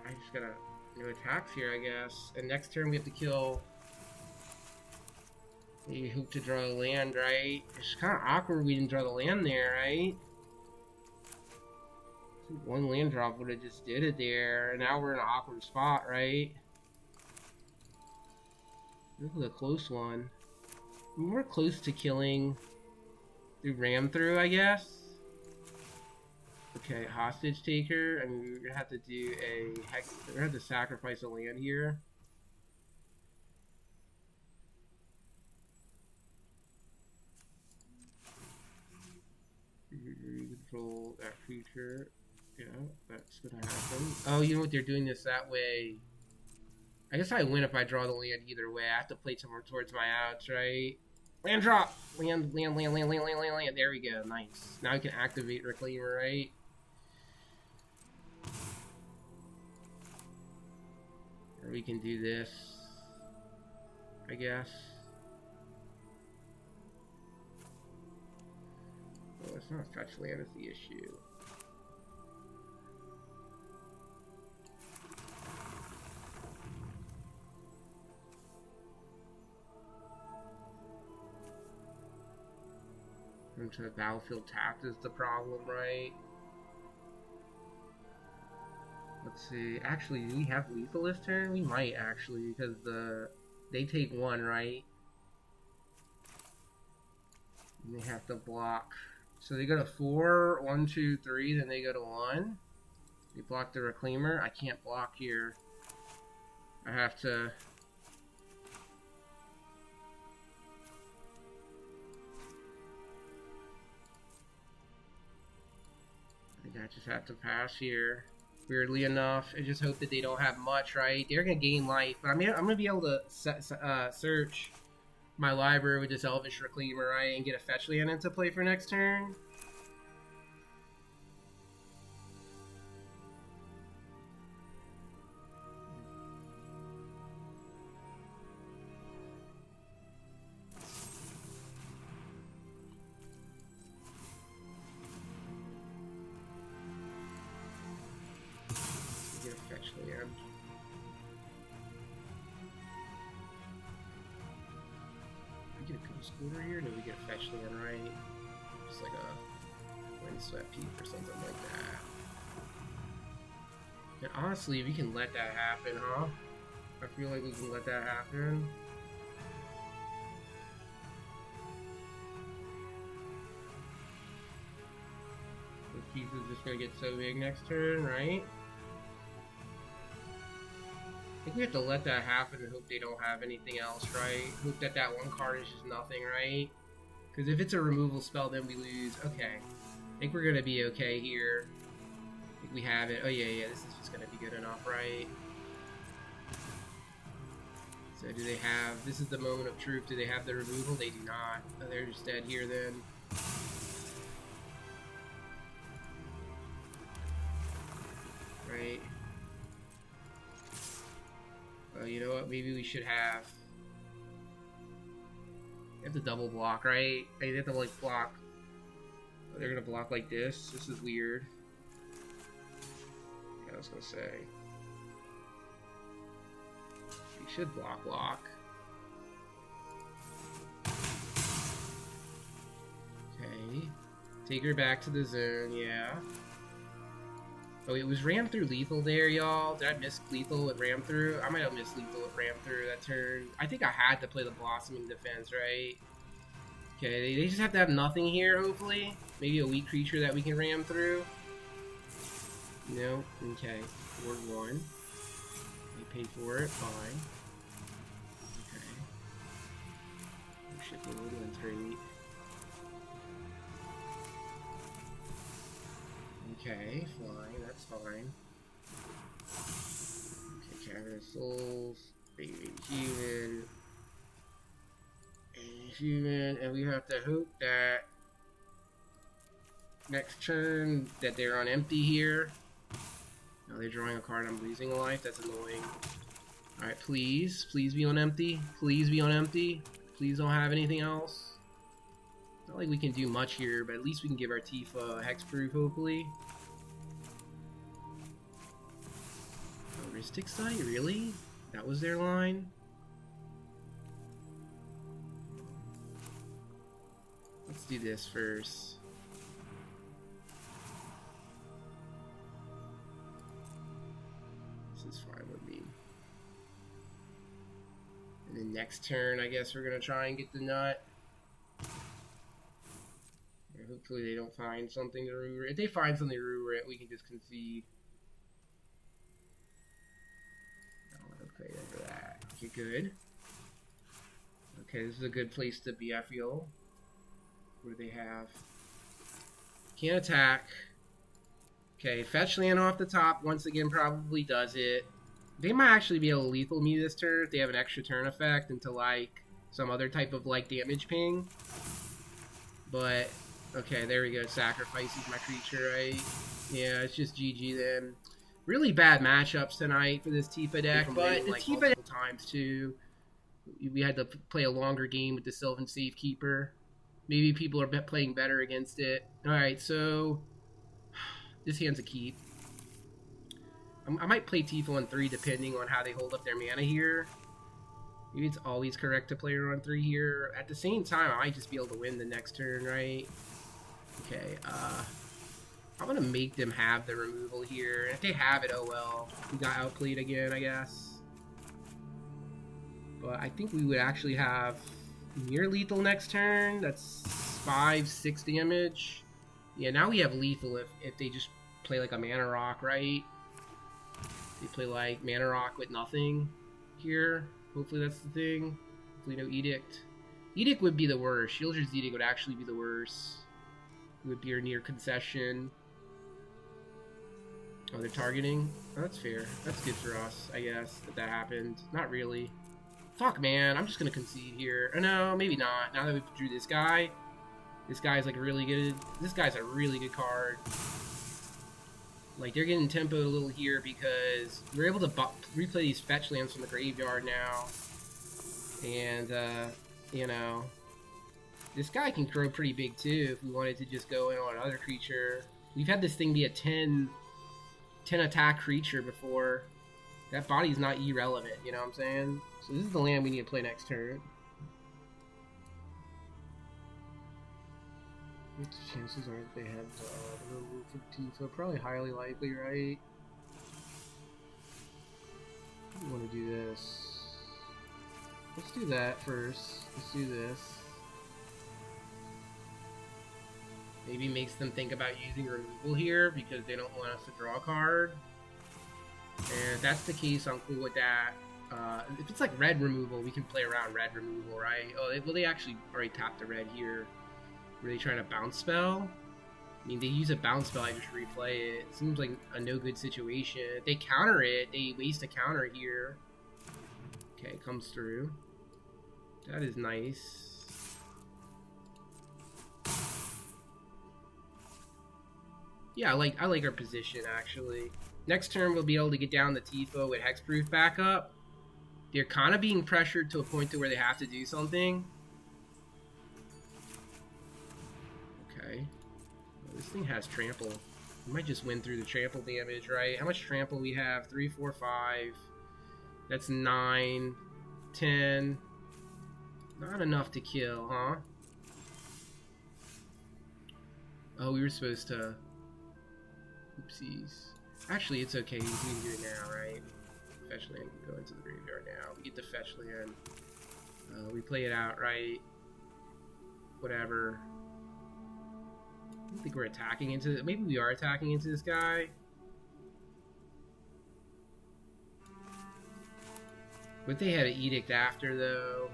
I just gotta no attacks here, I guess. And next turn we have to kill. You hope to draw a land, right? It's kind of awkward we didn't draw the land there, right? 1 land drop would have just did it there. And now we're in an awkward spot, right? This is a close one. I mean, we're close to killing the ram through, I guess. Okay, hostage taker. I mean, we're gonna have to do a hex. We're gonna have to sacrifice a land here. Control that creature. Yeah, that's gonna happen. Oh, you know what? They're doing this that way. I guess I win if I draw the land either way. I have to play somewhere towards my outs, right? Land drop! Land. There we go. Nice. Now we can activate Reclaimer, right? Or we can do this, I guess. Well, it's not fetch land is the issue. Into the battlefield tapped is the problem, right? Let's see. Actually, do we have lethal this turn? We might actually, because they take 1, right? And they have to block. So they go to 4, 1, 2, 3, then they go to 1. They block the Reclaimer. I can't block here. I have to. I just have to pass here. Weirdly enough, I just hope that they don't have much, right? They're gonna gain life, but I'm gonna be able to search my library with this Elvish Reclaimer, right, and get a fetch land into play for next turn. Get a fetch land. get a Ghost Quarter here? Did we get a fetch land right? Just like a Windswept Heath or something like that. And honestly, we can let that happen, huh? I feel like we can let that happen. The Heath is just gonna get so big next turn, right? I think we have to let that happen and hope they don't have anything else, right? Hope that that one card is just nothing, right? Because if it's a removal spell, then we lose. Okay. I think we're gonna be okay here. I think we have it. Oh yeah, this is just gonna be good enough, right? So do they have, this is the moment of truth, do they have the removal? They do not. Oh, they're just dead here then. Right. Oh, you know what, maybe we should have... You have to double block, right? They have to like block. Oh, they're gonna block like this? This is weird. Yeah, I was gonna say. We should block. Okay. Take her back to the zone, yeah. Oh, it was ram through lethal there, y'all. Did I miss lethal with ram through? I might have missed lethal with ram through that turn. I think I had to play the blossoming defense, right? Okay, they just have to have nothing here, hopefully. Maybe a weak creature that we can ram through. No? Okay. Ward 1. They pay for it, fine. Shifting Woodland trait. Okay, fine, that's fine. Okay, Cavern of Souls, baby human, and we have to hope that next turn that they're on empty here. Now they're drawing a card, I'm losing a life, that's annoying. Alright, please be on empty. Please be on empty. Please don't have anything else. Not like we can do much here, but at least we can give our Tifa hexproof, hopefully. Heuristic Sight, really? That was their line? Let's do this first. This is fine with me. And then next turn, I guess we're gonna try and get the nut. And hopefully they don't find something to rue it. If they find something to rue it, we can just concede. Okay, for that. Okay, good. Okay, this is a good place to be, I feel. What do they have? Can't attack. Okay, fetch land off the top once again probably does it. They might actually be able to lethal me this turn if they have an extra turn effect into like some other type of like damage ping. But okay, there we go. Sacrifices my creature, right? Yeah, it's just GG then. Really bad matchups tonight for this Tifa deck, but the like Tifa multiple times too. We had to play a longer game with the Sylvan Safekeeper. Maybe people are playing better against it. All right, so this hand's a keep. I might play Tifa on 3 depending on how they hold up their mana here. Maybe it's always correct to play her on 3 here. At the same time, I might just be able to win the next turn, right? Okay, I'm gonna make them have the removal here. And if they have it, oh well. We got outplayed again, I guess. But I think we would actually have near lethal next turn. That's 5-6 damage. Yeah, now we have lethal if they just play like a mana rock, right? They play like mana rock with nothing here. Hopefully that's the thing. Hopefully no edict. Edict would be the worst. Shieldred's Edict would actually be the worst. It would be our near concession. Oh, they're targeting? Oh, that's fair. That's good for us, I guess, if that happened. Not really. Fuck, man. I'm just gonna concede here. Oh, no, maybe not. Now that we drew this guy. This guy's like really good. This guy's a really good card. Like, they're getting tempoed a little here because we're able to replay these fetch lands from the graveyard now. And, you know, this guy can grow pretty big too if we wanted to just go in on another creature. We've had this thing be a 10 attack creature before. That body's not irrelevant, you know what I'm saying? So this is the land we need to play next turn. What the chances are that they have the removal for Tifa? Probably highly likely, right? We want to do this. Let's do that first. Let's do this. Maybe makes them think about using removal here because they don't want us to draw a card. And if that's the case, I'm cool with that. If it's like red removal, we can play around red removal, right? Oh, they actually already tapped the red here. Were they trying to bounce spell? I mean, they use a bounce spell, I just replay it. It seems like a no good situation. If they counter it, they waste a counter here. Okay, it comes through. That is nice. Yeah, I like our position, actually. Next turn, we'll be able to get down the Tifa with Hexproof backup. They're kind of being pressured to a point to where they have to do something. Okay. Well, this thing has trample. We might just win through the trample damage, right? How much trample we have? 3, 4, 5. That's 9, 10. Not enough to kill, huh? Oh, we were supposed to... Oopsies. Actually, it's okay. We can do it now, right? Fetch land can go into the graveyard now. We get the fetch land. We play it out, right? Whatever. I don't think we're attacking into... Maybe we are attacking into this guy. But they had an edict after, though.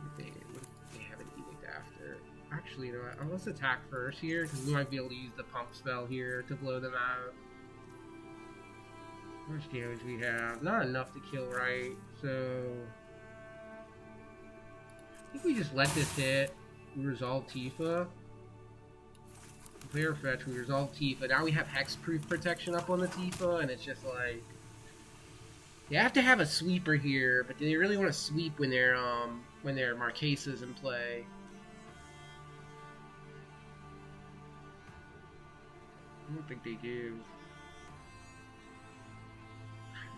What if they have an edict after? Actually, you know what? Let's attack first here, because we might be able to use the pump spell here to blow them out. How much damage we have? Not enough to kill, right? So... I think we just let this hit. We resolve Tifa. Player fetch, we resolve Tifa. Now we have hexproof protection up on the Tifa, and it's just like... They have to have a sweeper here, but do they really want to sweep when their Marquesa's in play? I don't think they do.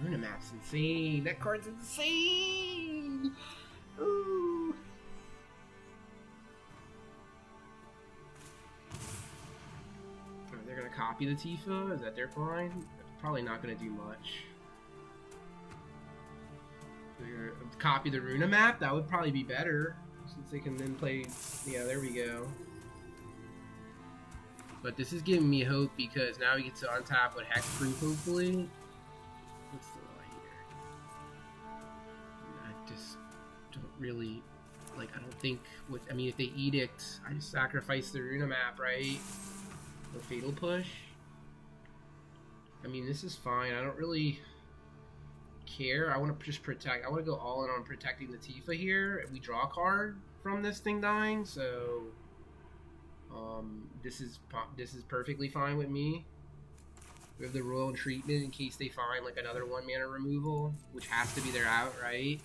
Runa Map's insane. That card's insane. Ooh. Oh, they're gonna copy the Tifa? Is that their plan? Probably not gonna do much. They're gonna copy the Runa Map? That would probably be better, since they can then play. Yeah, there we go. But this is giving me hope because now we get to untap with Hexproof, hopefully. What's the line here? I just don't really, like, I don't think, I mean, if they edict, I just sacrifice the Runa Map, right? Or Fatal Push. I mean, this is fine. I don't really care. I want to just protect. I want to go all in on protecting the Tifa here. We draw a card from this thing dying, so... this is perfectly fine with me. We have the Royal Treatment in case they find like another 1 mana removal, which has to be their out, right?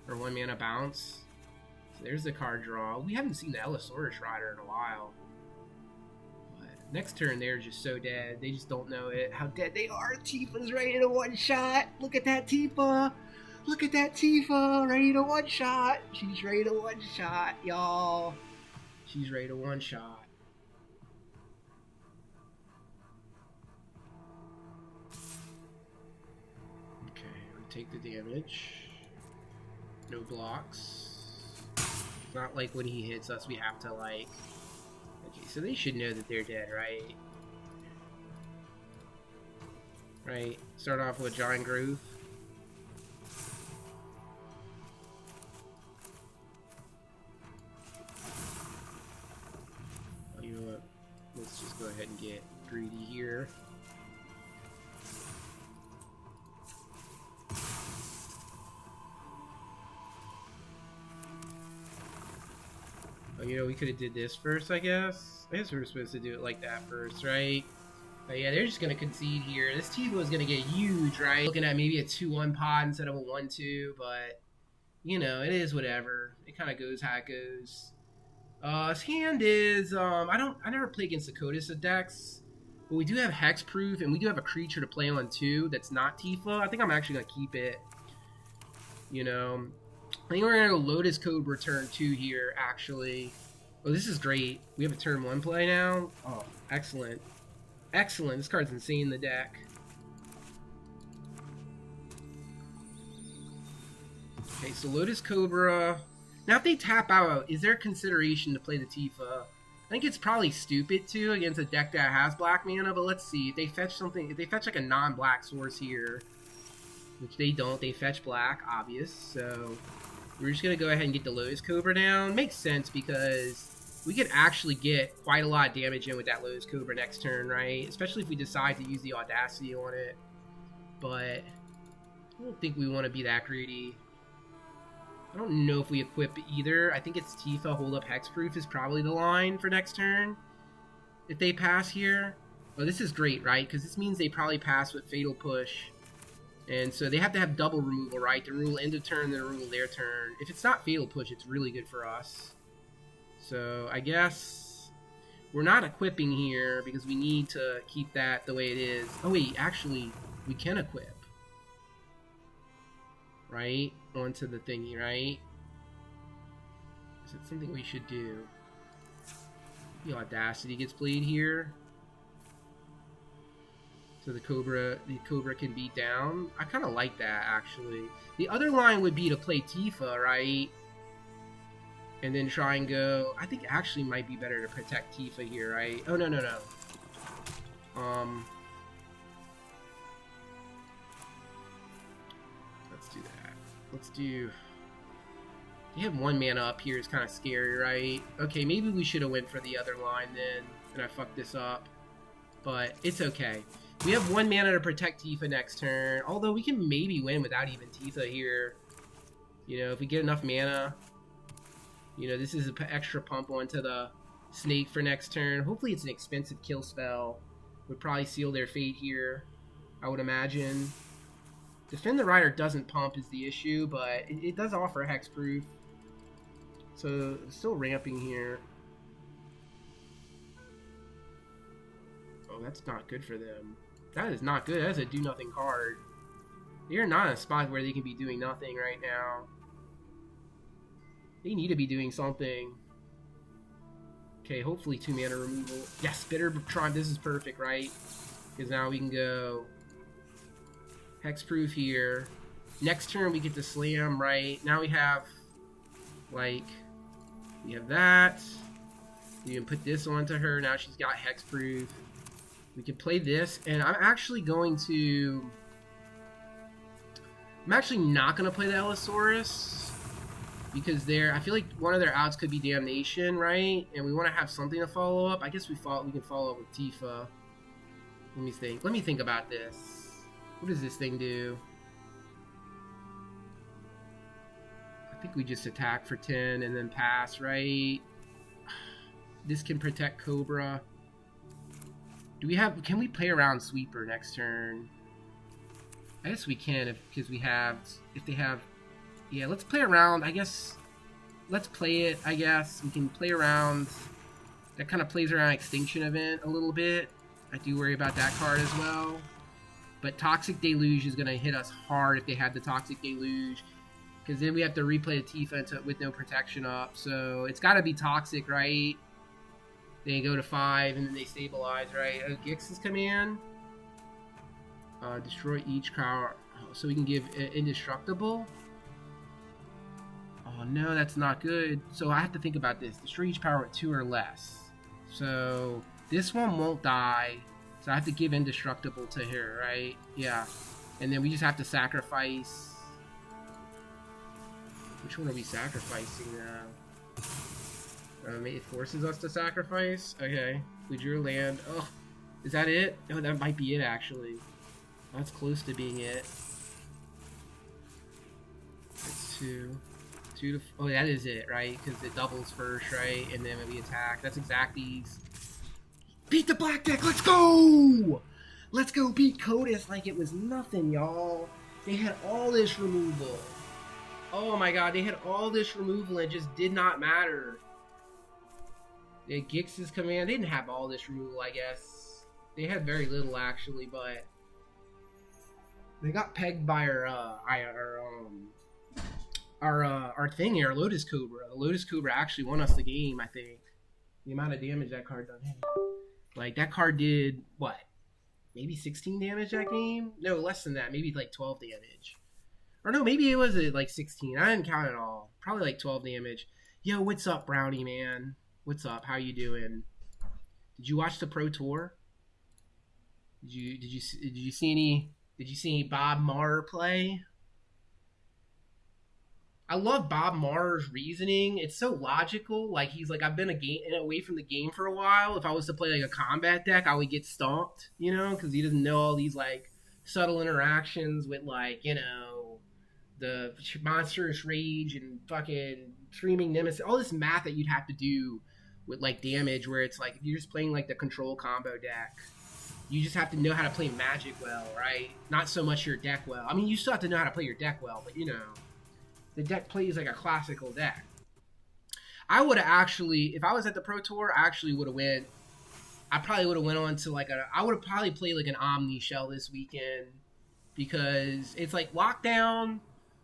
Or 1 mana bounce. So there's the card draw. We haven't seen the Elvish Rider in a while. But next turn they're just so dead. They just don't know it. How dead they are. Tifa's ready to one-shot. Look at that Tifa. Look at that Tifa. Ready to one-shot. She's ready to one-shot, y'all. She's ready to one-shot. Take the damage. No blocks. It's not like when he hits us we have to like... Okay, so they should know that they're dead, right? Right? Start off with Giant Growth. Oh, you know what? Let's just go ahead and get greedy here. You know, we could have did this first, I guess. I guess we were supposed to do it like that first, right? But yeah, they're just going to concede here. This Tifa is going to get huge, right? Looking at maybe a 2-1 pod instead of a 1-2, but, you know, it is whatever. It kind of goes how it goes. His hand is, I never play against the Kotis decks, but we do have Hexproof, and we do have a creature to play on too that's not Tifa. I think I'm actually going to keep it, you know. think we're gonna go Lotus Cobra turn 2 here, actually. Oh, this is great. We have a turn 1 play now. Oh, excellent. Excellent. This card's insane in the deck. Okay, so Lotus Cobra. Now, if they tap out, is there consideration to play the Tifa? I think it's probably stupid to against a deck that has black mana, but let's see. If they fetch something, if they fetch like a non-black source here, which they don't, they fetch black, obvious. So we're just gonna go ahead and get the Lotus Cobra down. Makes sense because we could actually get quite a lot of damage in with that Lotus Cobra next turn, right? Especially if we decide to use the Audacity on it. But I don't think we want to be that greedy. I don't know if we equip either. I think it's Tifa Hold Up Hexproof is probably the line for next turn. If they pass here. Oh, this is great, right? Because this means they probably pass with Fatal Push. And so they have to have double removal, right? To rule end of turn, then rule their turn. If it's not Fatal Push, it's really good for us. So I guess we're not equipping here because we need to keep that the way it is. Oh wait, actually, we can equip. Right? Onto the thingy, right? Is it something we should do? The Audacity gets played here. So the Cobra can beat down. I kind of like that, actually. The other line would be to play Tifa, right? And then try and go... I think actually might be better to protect Tifa here, right? Oh, no. Let's do that. Let's do... You have 1 mana up here is kind of scary, right? Okay, maybe we should have went for the other line then, and I fucked this up. But it's okay. We have 1 mana to protect Tifa next turn, although we can maybe win without even Tifa here. You know, if we get enough mana. You know, this is an extra pump onto the snake for next turn. Hopefully it's an expensive kill spell. Would probably seal their fate here, I would imagine. Defend the Rider doesn't pump is the issue, but it does offer hexproof. So, still ramping here. Oh, that's not good for them. That is not good. That's a do-nothing card. They're not in a spot where they can be doing nothing right now. They need to be doing something. Okay, hopefully 2 mana removal. Yes, Bitter Triumph. This is perfect, right? Because now we can go hexproof here. Next turn we get to slam, right? Now we have, like, we have that. We can put this onto her. Now she's got hexproof. We can play this, and I'm actually going to... I'm actually not going to play the Allosaurus. Because I feel like one of their outs could be Damnation, right? And we want to have something to follow up. I guess we can follow up with Tifa. Let me think. Let me think about this. What does this thing do? I think we just attack for 10 and then pass, right? This can protect Cobra. Can we play around Sweeper next turn? I guess we can if they have... Yeah, let's play around, I guess. Let's play it, I guess. We can play around. That kind of plays around Extinction Event a little bit. I do worry about that card as well. But Toxic Deluge is going to hit us hard if they have the Toxic Deluge. Because then we have to replay the Tifa with no protection up. So it's got to be Toxic, right? They go to 5 and then they stabilize, right? Gix's command. Destroy each card. So we can give Indestructible. Oh no, that's not good. So I have to think about this. Destroy each power with 2 or less. So this one won't die. So I have to give Indestructible to her, right? Yeah. And then we just have to sacrifice. Which one are we sacrificing now? It forces us to sacrifice? Okay. We drew land. Oh, is that it? Oh, that might be it actually. That's close to being it. It's 2. Oh, that is it, right? Because it doubles first, right? And then when we attack, that's exactly... Beat the black deck! Let's go! Let's go beat Codis like it was nothing, y'all. They had all this removal. Oh my god, they had all this removal and it just did not matter. They had Gix's command. They didn't have all this removal, I guess. They had very little, actually, but... They got pegged by our our thing here, Lotus Cobra. The Lotus Cobra actually won us the game, I think. The amount of damage that card done. Like, that card did, what? Maybe 16 damage that game? No, less than that. Maybe like 12 damage. Or no, maybe it was like 16. I didn't count it all. Probably like 12 damage. Yo, what's up, Brownie, man? What's up? How you doing? Did you watch the Pro Tour? Did you see any Bob Marr play? I love Bob Marr's reasoning. It's so logical. Like, he's like, I've been away from the game for a while. If I was to play like a combat deck, I would get stomped, you know, because he doesn't know all these like subtle interactions with, like, you know, the monstrous rage and fucking screaming nemesis, all this math that you'd have to do with like damage, where it's like if you're just playing like the control combo deck, you just have to know how to play Magic well, right? Not so much your deck well. I mean, you still have to know how to play your deck well, but you know, the deck plays like a classical deck. I would have actually, if I was at the Pro Tour, I actually would have went. I probably would have went on to like I would have probably played like an Omni Shell this weekend, because it's like lockdown.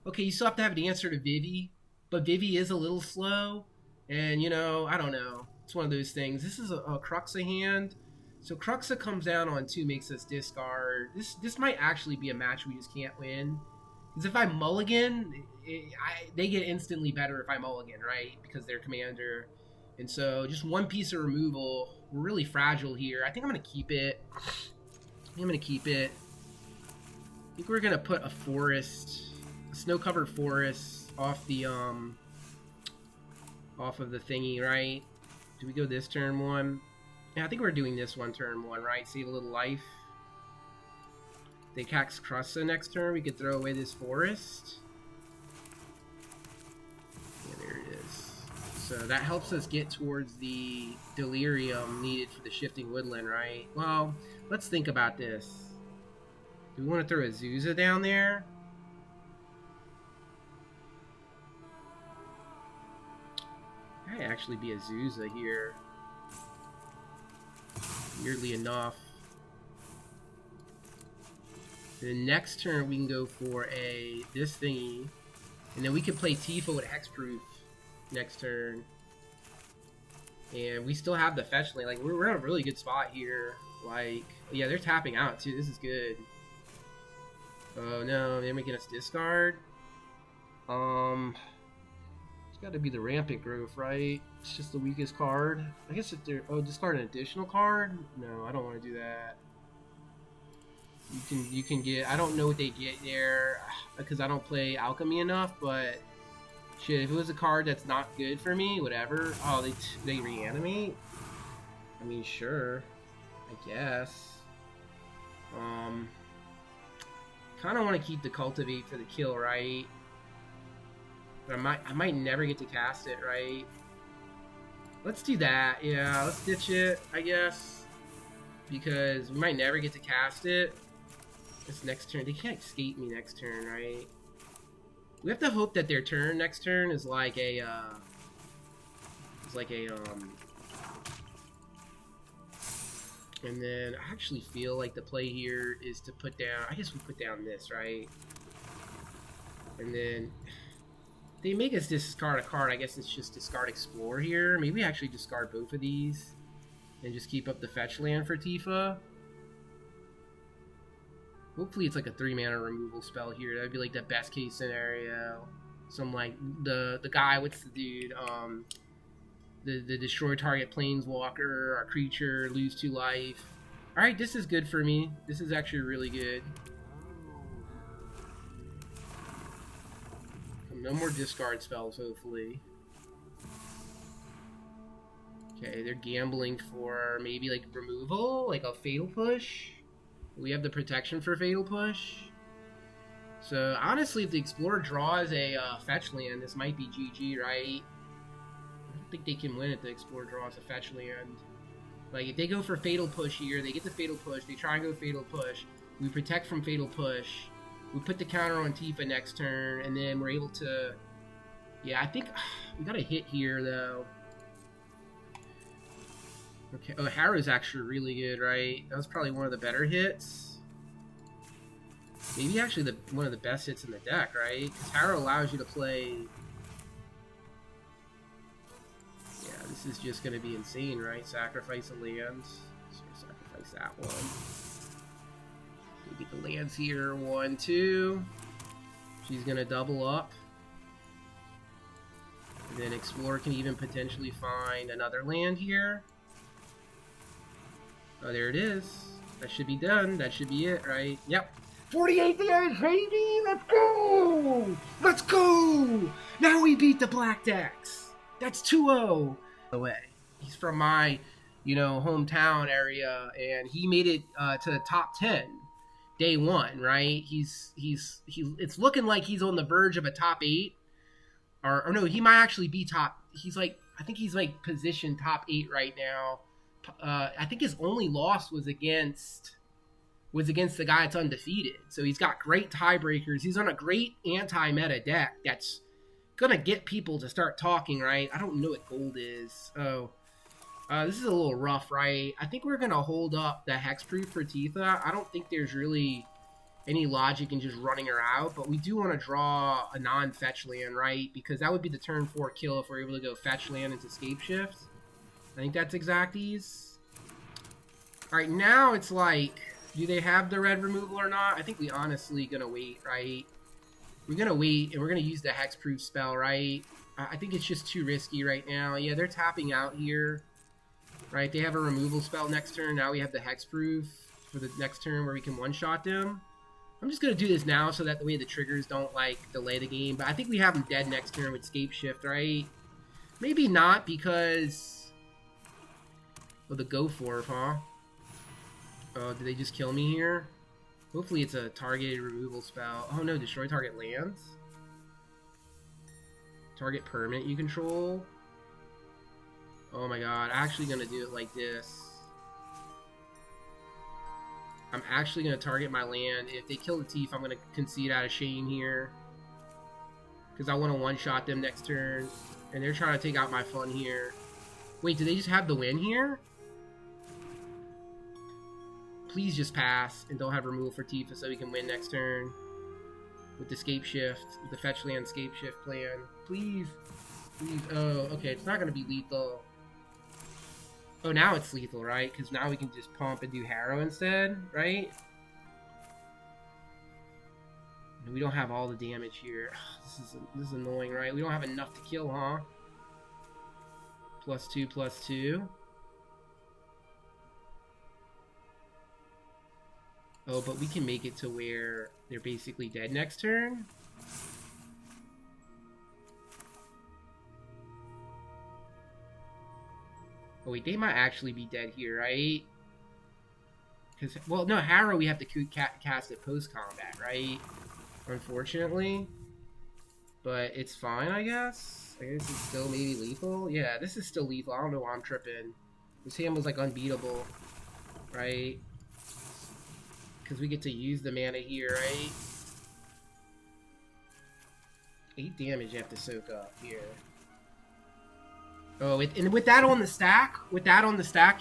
Okay, you still have to have an answer to Vivi, but Vivi is a little slow, and you know, I don't know. It's one of those things. This is a Cruxa hand, so Cruxa comes down on 2, makes us discard. This might actually be a match we just can't win. Because if I mulligan, they get instantly better if I mulligan, right? Because they're commander. And so just one piece of removal. We're really fragile here. I think I'm going to keep it. I think we're going to put a forest, a snow-covered forest off the off of the thingy, right? Do we go this turn 1? Yeah, I think we're doing this one turn 1, right? Save a little life. They cast Cruxa next turn. We could throw away this forest. Yeah, there it is. So that helps us get towards the delirium needed for the Shifting Woodland, right? Well, let's think about this. Do we want to throw a Zuza down there? Might actually be a Zuza here. Weirdly enough. The next turn we can go for this thingy, and then we can play Tifa with Hexproof next turn. And we still have the fetch lane. Like, we're in a really good spot here. Like, yeah, they're tapping out too. This is good. Oh no, they're making us discard. It's got to be the Rampant Growth, right? It's just the weakest card. I guess if they're discard an additional card. No, I don't want to do that. You can get, I don't know what they get there because I don't play Alchemy enough, but shit, if it was a card that's not good for me, whatever. Oh, they reanimate? I mean, sure, I guess. Kind of want to keep the Cultivate for the kill, right? But I might never get to cast it, right? Let's do that. Yeah, let's ditch it, I guess, because we might never get to cast it. This next turn, they can't escape me next turn, right? We have to hope that their turn next turn is like a, and then I actually feel like the play here is to put down, I guess we put down this, right? And then they make us discard a card. I guess it's just discard Explore here. Maybe we actually discard both of these and just keep up the fetch land for Tifa. Hopefully it's like a 3-mana removal spell here. That would be like the best case scenario. Some like the guy, what's the dude? The destroy target planeswalker or creature, lose 2 life. Alright, this is good for me. This is actually really good. No more discard spells, hopefully. Okay, they're gambling for maybe like removal, like a Fatal Push. We have the protection for Fatal Push. So, honestly, if the Explorer draws a fetch land, this might be GG, right? I don't think they can win if the Explorer draws a fetch land. Like, if they go for Fatal Push here, they get the Fatal Push, they try and go Fatal Push, we protect from Fatal Push, we put the counter on Tifa next turn, and then we're able to... Yeah, I think we got a hit here, though. Okay, oh, Harrow's actually really good, right? That was probably one of the better hits. Maybe actually one of the best hits in the deck, right? Because Harrow allows you to play... Yeah, this is just going to be insane, right? Sacrifice a land. So sacrifice that one. We get the lands here. 1, 2. She's going to double up. And then Explorer can even potentially find another land here. Oh, there it is. That should be done. That should be it, right? Yep. 48 damage, baby! Let's go! Let's go! Now we beat the Black decks. That's 2-0. Away. He's from my, hometown area, and he made it to the top 10 day one, right? It's looking like he's on the verge of a top 8. Or no, he might actually be top. I think he's like positioned top 8 right now. I think his only loss was against the guy that's undefeated. So he's got great tiebreakers. He's on a great anti-meta deck that's gonna get people to start talking, right? I don't know what gold is. Oh, this is a little rough, right? I think we're gonna hold up the hexproof for Tifa. I don't think there's really any logic in just running her out, but we do want to draw a non-fetch land, right? Because that would be the turn 4 kill if we're able to go fetch land into Scapeshift. I think that's exacties. Alright, now it's like, do they have the red removal or not? I think we honestly gonna wait, right? We're gonna wait, and we're gonna use the hexproof spell, right? I think it's just too risky right now. Yeah, they're tapping out here, right? They have a removal spell next turn. Now we have the hexproof for the next turn where we can one-shot them. I'm just going to do this now so that the way the triggers don't, delay the game. But I think we have them dead next turn with Scapeshift, right? Maybe not because of the Go For, huh? Oh, did they just kill me here? Hopefully it's a targeted removal spell. Oh no, destroy target lands? Target permanent you control? Oh my god, I'm actually going to do it like this. I'm actually going to target my land. If they kill the Tifa, I'm going to concede out of shame here. Because I want to one-shot them next turn. And they're trying to take out my fun here. Wait, do they just have the win here? Please just pass and don't have removal for Tifa so we can win next turn. With the Scapeshift, with the fetch land Scapeshift plan. Please. Please. Oh, okay, it's not going to be lethal. Oh, now it's lethal, right? Because now we can just pump and do Harrow instead, right? And we don't have all the damage here. This is annoying, right? We don't have enough to kill, huh? +2, +2. Oh, but we can make it to where they're basically dead next turn. Oh wait, they might actually be dead here, right? Because, well, no, Harrow we have to cast it post-combat, right? Unfortunately. But it's fine, I guess? I guess it's still maybe lethal? Yeah, this is still lethal. I don't know why I'm tripping. This hand was, unbeatable, right? Because we get to use the mana here, right? 8 damage you have to soak up here. Oh, and with that on the stack,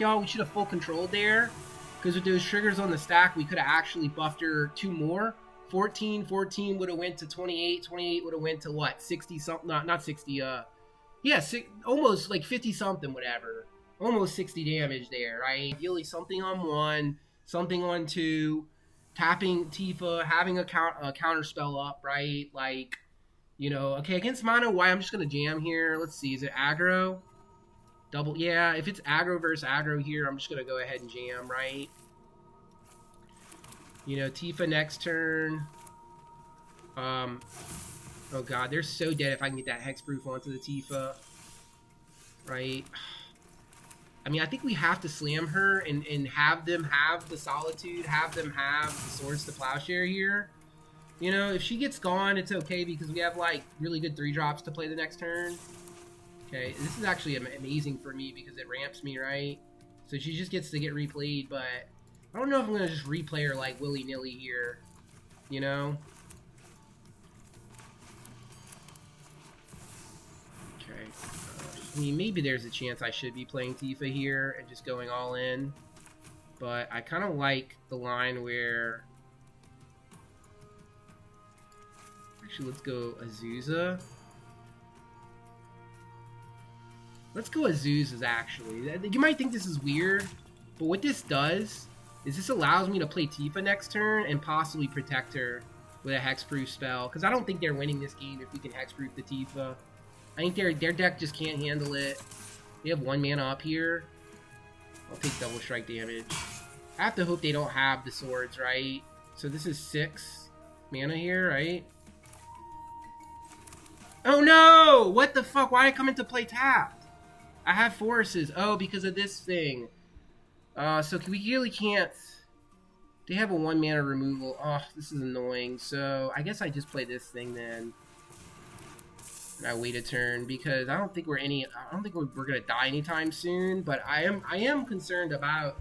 y'all, we should have full control there. Because with those triggers on the stack, we could have actually buffed her 2 more. 14 would have went to 28. 28 would have went to what? 60 something? Not 60. Yeah, almost 50 something, whatever. Almost 60 damage there, right? Ideally, something on 1, something on 2, tapping Tifa, having a counter spell up, right? Okay, against mono white, I'm just going to jam here. Let's see, is it aggro? Double, yeah, if it's aggro versus aggro here, I'm just going to go ahead and jam, right? Tifa next turn. Oh god, they're so dead if I can get that hexproof onto the Tifa. Right? I mean, I think we have to slam her and have them have the Solitude, have them have the Swords to Plowshare here. If she gets gone, it's okay because we have, really good 3-drops to play the next turn. Okay, this is actually amazing for me because it ramps me, right? So she just gets to get replayed, but I don't know if I'm going to just replay her, willy-nilly here. Okay. I mean, maybe there's a chance I should be playing Tifa here and just going all in. But I kind of like the line where Actually, let's go Azusa. Let's go Azusa's, actually. You might think this is weird, but what this does is this allows me to play Tifa next turn and possibly protect her with a hexproof spell. Because I don't think they're winning this game if we can hexproof the Tifa. I think their deck just can't handle it. They have 1 mana up here. I'll take double strike damage. I have to hope they don't have the swords, right? So this is 6 mana here, right? Oh no! What the fuck? Why did I come into play tapped? I have forces. Oh, because of this thing. So we really can't... They have a 1 mana removal. Oh, this is annoying. So I guess I just play this thing then. And I wait a turn because I don't think we're gonna die anytime soon. But I am concerned about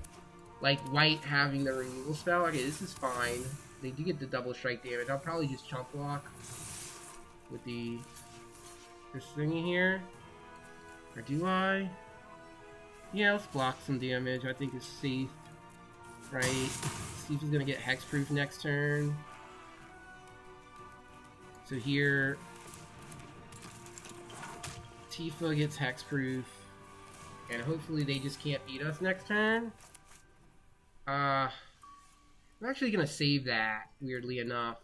like white having the removal spell. Okay, this is fine. They do get the double strike damage. I'll probably just chump block with this thingy here. Or do I? Yeah, let's block some damage. I think it's safe. Right? See if he's gonna get hexproof next turn. So here, Tifa gets hexproof, and hopefully they just can't beat us next turn. I'm actually gonna save that, weirdly enough,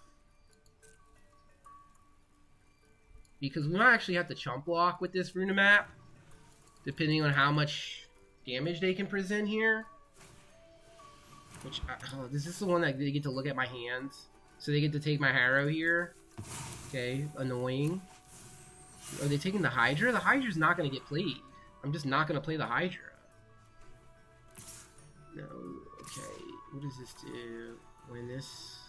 because we might actually have to chump block with this Runa map, depending on how much damage they can present here. Which, is this the one that they get to look at my hands? So they get to take my Harrow here. Okay, annoying. Are they taking the Hydra? The Hydra's not going to get played. I'm just not going to play the Hydra. No, okay. What does this do? Win this?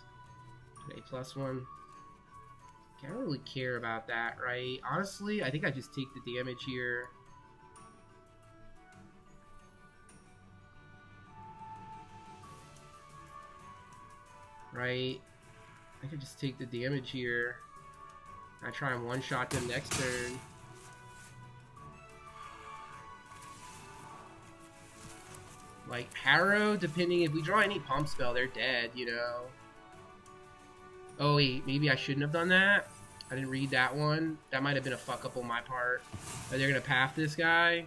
Okay, +1. Okay, I don't really care about that, right? Honestly, I think I just take the damage here. Right? I could just take the damage here. I try and one-shot them next turn. Like, Harrow, depending if we draw any pump spell, they're dead, you know? Oh wait, maybe I shouldn't have done that? I didn't read that one. That might have been a fuck-up on my part. But they're gonna path this guy.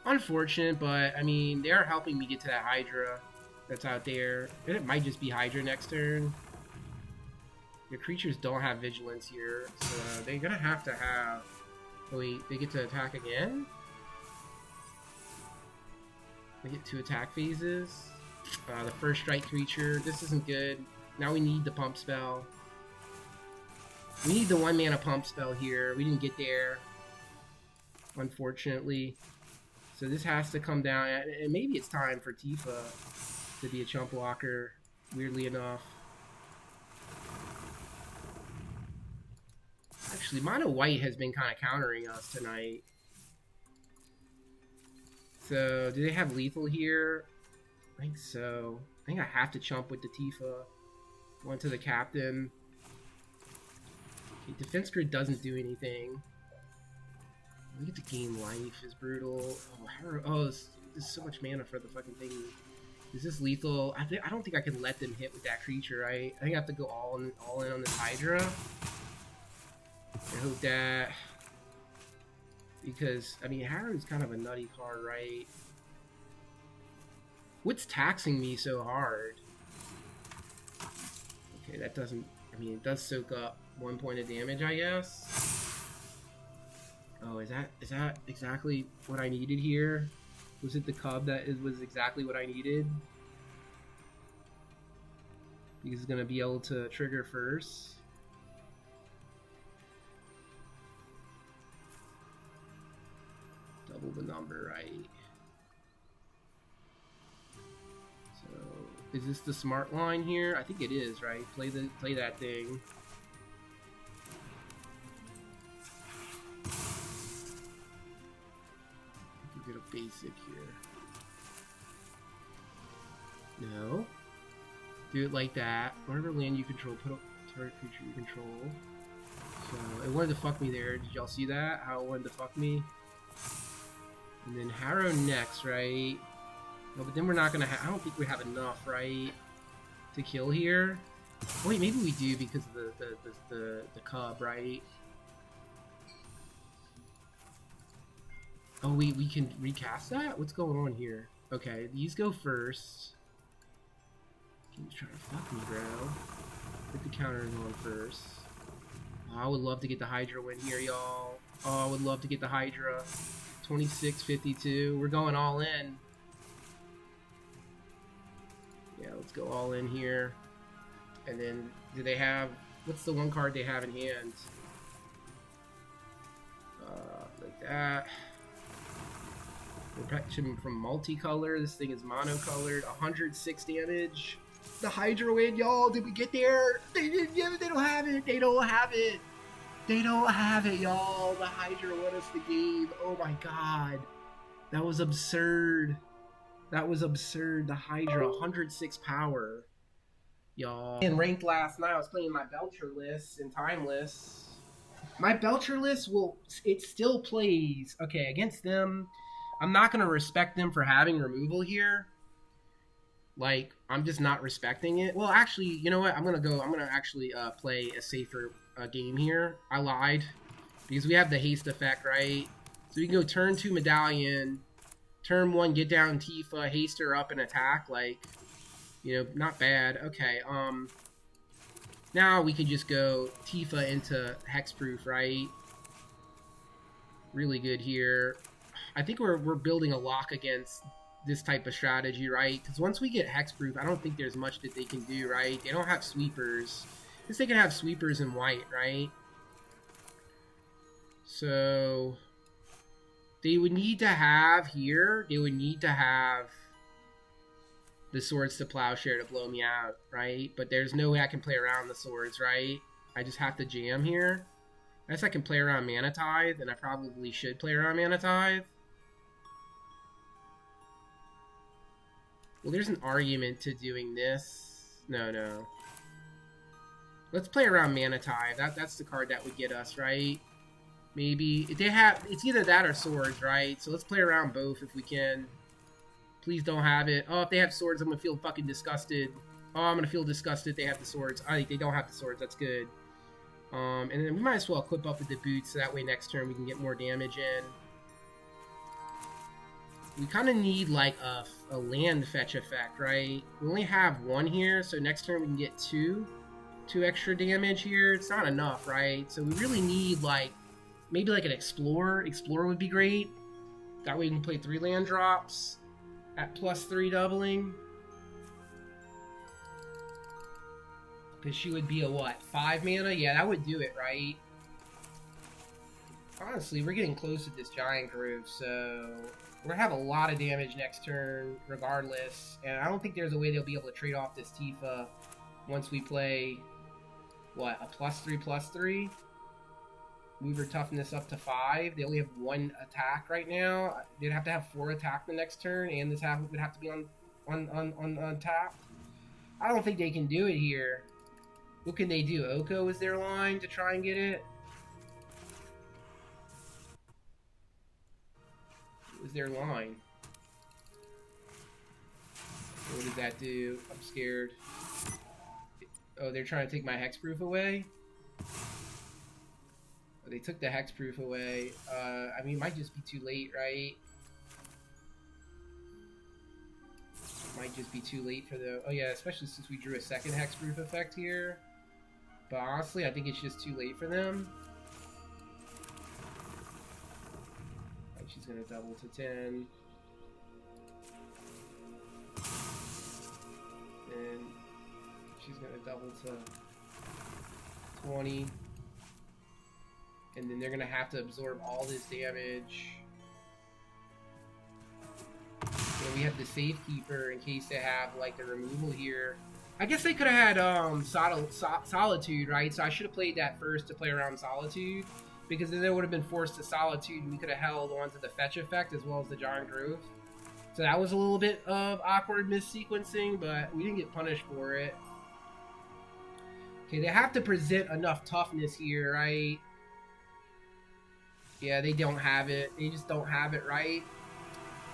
Unfortunate, but, I mean, they are helping me get to that Hydra that's out there. And it might just be Hydra next turn. Your creatures don't have vigilance here, so they're gonna have to have... Oh wait, they get to attack again? They get 2 attack phases. The first strike creature, this isn't good. Now we need the pump spell. We need the 1 mana pump spell here. We didn't get there, unfortunately. So this has to come down, and maybe it's time for Tifa to be a chump blocker, weirdly enough. Actually, Mono White has been kind of countering us tonight. So, do they have lethal here? I think so. I think I have to chump with the Tifa. One to the captain. Okay, defense grid doesn't do anything. Look at the game life is brutal. Oh, this is so much mana for the fucking thing. Is this lethal? I don't think I can let them hit with that creature, right? I think I have to go all in on this Hydra. I hope that... Because, I mean, Harrow's kind of a nutty card, right? What's taxing me so hard? Okay, that doesn't... I mean, it does soak up 1 point of damage, I guess. Oh, is that exactly what I needed here? Was it the Cub that was exactly what I needed? Because it's going to be able to trigger first. Double the number, right? So, is this the smart line here? I think it is, right? Play that thing. Get a basic here. No. Do it like that. Whatever land you control, put a target creature you control. So, it wanted to fuck me there. Did y'all see that? How it wanted to fuck me? And then Harrow next, right? No, but then we're not gonna have... I don't think we have enough, right? To kill here. Wait, maybe we do because of the Cub, right? Oh, we can recast that? What's going on here? Okay, these go first. He's trying to fuck me, bro. Put the counters on first. Oh, I would love to get the Hydra win here, y'all. Oh, I would love to get the Hydra. 26.52. We're going all in. Yeah, let's go all in here. And then, do they have... What's the one card they have in hand? Like that. Protection from multicolor. This thing is monocolored. 106 damage. The Hydra win, y'all. Did we get there? They didn't give it. They don't have it. They don't have it. They don't have it, y'all. The Hydra won us the game. Oh my god. That was absurd. That was absurd. The Hydra, 106 power. Y'all. In ranked last night, I was playing my Belcher list and Timeless. My Belcher list it still plays. Okay, against them, I'm not going to respect them for having removal here. Like, I'm just not respecting it. Well, actually, you know what? I'm going to actually play a safer game here. I lied. Because we have the haste effect, right? So we can go turn 2 Medallion, turn 1 get down Tifa, haste her up and attack. Like, you know, not bad. Okay, now we can just go Tifa into Hexproof, right? Really good here. I think we're building a lock against this type of strategy, right? Because once we get Hexproof, I don't think there's much that they can do, right? They don't have sweepers. I guess they can have sweepers in white, right? So they would need to have here, they would need to have the Swords to Plowshare to blow me out, right? But there's no way I can play around the swords, right? I just have to jam here. I guess I can play around Mana Tithe, and I probably should play around Mana Tithe. Well, there's an argument to doing this. No. Let's play around Mana Tithe. That's the card that would get us, right? Maybe. If they have... It's either that or swords, right? So let's play around both if we can. Please don't have it. Oh, if they have swords, I'm going to feel fucking disgusted. Oh, I'm going to feel disgusted if they have the swords. I think they don't have the swords. That's good. And then we might as well equip up with the boots so that way next turn we can get more damage in. We kind of need like a land fetch effect, right? We only have 1 here, so next turn we can get 2 extra damage here. It's not enough, right? So we really need like maybe like an Explorer. Explorer would be great. That way we can play 3 land drops at +3 doubling. Because she would be a what? 5 mana? Yeah, that would do it, right? Honestly, we're getting close to this Giant Grove, so we're going to have a lot of damage next turn, regardless. And I don't think there's a way they'll be able to trade off this Tifa once we play, what, a +3/+3? Move her toughness up to 5. They only have 1 attack right now. They'd have to have 4 attack the next turn, and this would have to be on tapped. I don't think they can do it here. What can they do? Oko is their line to try and get it? What was their line? What does that do? I'm scared. Oh, they're trying to take my hexproof away? Oh, they took the hexproof away. I mean, it might just be too late, right? Might just be too late for the... Oh yeah, especially since we drew a second hexproof effect here. But honestly, I think it's just too late for them. Right, she's going to double to 10. And she's going to double to 20. And then they're going to have to absorb all this damage. And we have the Safekeeper in case they have, like, the removal here. I guess they could have had Solitude, right? So I should have played that first to play around Solitude. Because then they would have been forced to Solitude, and we could have held onto the Fetch effect as well as the Giant Grove. So that was a little bit of awkward missequencing, but we didn't get punished for it. Okay, they have to present enough toughness here, right? Yeah, they don't have it. They just don't have it, right?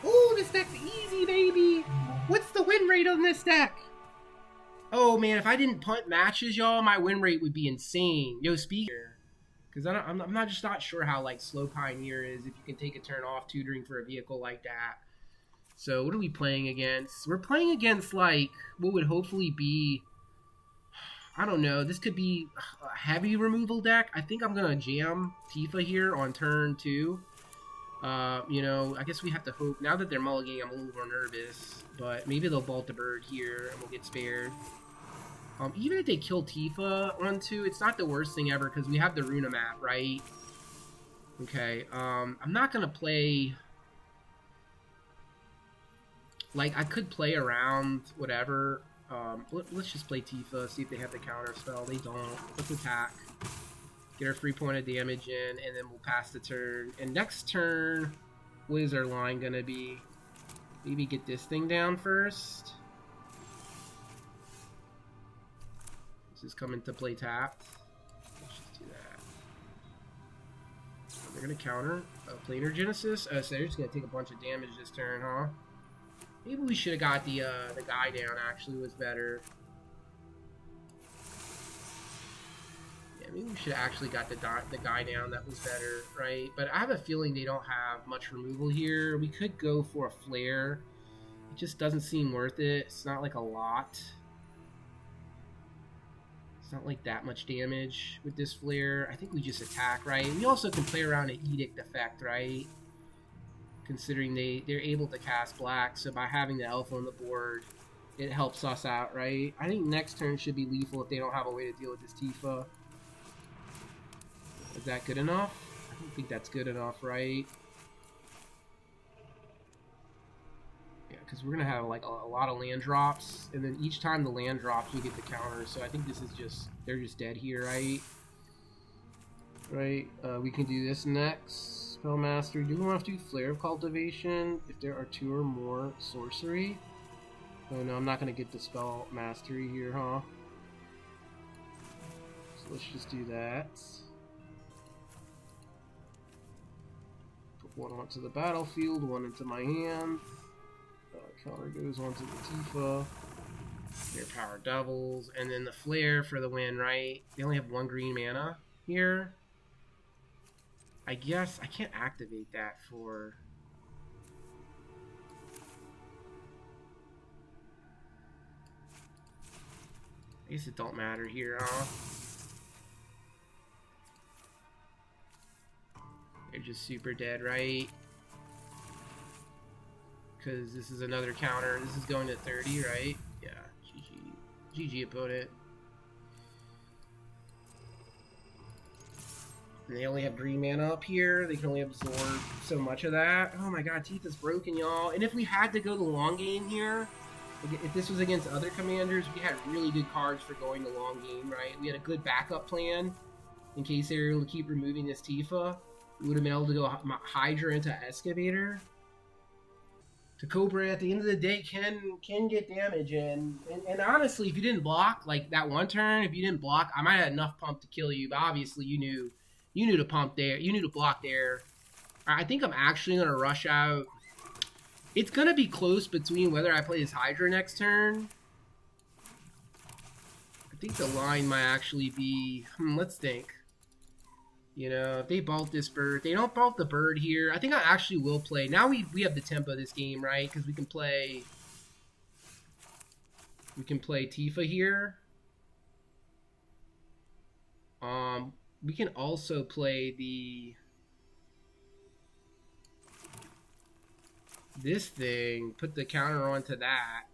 Ooh, this deck's easy, baby! What's the win rate on this deck? Oh man, if I didn't punt matches, y'all, my win rate would be insane. Yo, speaker, because I'm not just not sure how like slow Pioneer is if you can take a turn off tutoring for a vehicle like that. So what are we playing against? We're playing against like what would hopefully be, I don't know. This could be a heavy removal deck. I think I'm gonna jam Tifa here on turn 2. You know, I guess we have to hope. Now that they're mulliganing, I'm a little more nervous. But maybe they'll bolt the bird here and we'll get spared. Even if they kill Tifa on 2, it's not the worst thing ever because we have the Runa map, right? Okay, I'm not going to play... Like, I could play around, whatever. Let's just play Tifa, see if they have the counter spell. They don't. Let's attack. Get our 3 point of damage in, and then we'll pass the turn. And next turn, what is our line going to be? Maybe get this thing down first. This is coming to play tapped. Let's just do that. They're going to counter Planar Genesis. So they're just going to take a bunch of damage this turn, huh? Maybe we should have got the guy down, actually, was better. Yeah, maybe we should have actually got the guy down, that was better, right? But I have a feeling they don't have much removal here. We could go for a flare. It just doesn't seem worth it. It's not like a lot. It's not like that much damage with this flare. I think we just attack, right? We also can play around an Edict effect, right? Considering they're able to cast black, so by having the elf on the board, it helps us out, right? I think next turn should be lethal if they don't have a way to deal with this Tifa. Is that good enough? I don't think that's good enough, right? Yeah, because we're going to have like a lot of land drops, and then each time the land drops, we get the counter, so I think this is just, they're just dead here, right? Right, we can do this next. Spell Mastery. Do we want to do Flare of Cultivation if there are 2 or more sorcery? Oh no, I'm not going to get the Spell Mastery here, huh? So let's just do that. Put 1 onto the battlefield, 1 into my hand. Counter goes onto the Tifa. Their power doubles. And then the Flare for the win, right? They only have 1 green mana here. I guess I can't activate that for... I guess it don't matter here, huh? They're just super dead, right? Because this is another counter. This is going to 30, right? Yeah, GG. GG opponent. And they only have green mana up here. They can only absorb so much of that. Oh my god, Tifa's broken, y'all. And if we had to go the long game here, if this was against other commanders, we had really good cards for going the long game, right? We had a good backup plan in case they were able to keep removing this Tifa. We would have been able to go Hydra into Excavator. The Cobra at the end of the day can get damage, and honestly, if you didn't block like that one turn, if you didn't block, I might have had enough pump to kill you. But obviously, you knew to pump there. You knew to block there. I think I'm actually going to rush out. It's going to be close between whether I play this Hydra next turn. I think the line might actually be... let's think. You know, if they bolt this bird... They don't bolt the bird here. I think I actually will play... Now we have the tempo of this game, right? Because we can play... We can play Tifa here. We can also play this thing, put the counter onto that.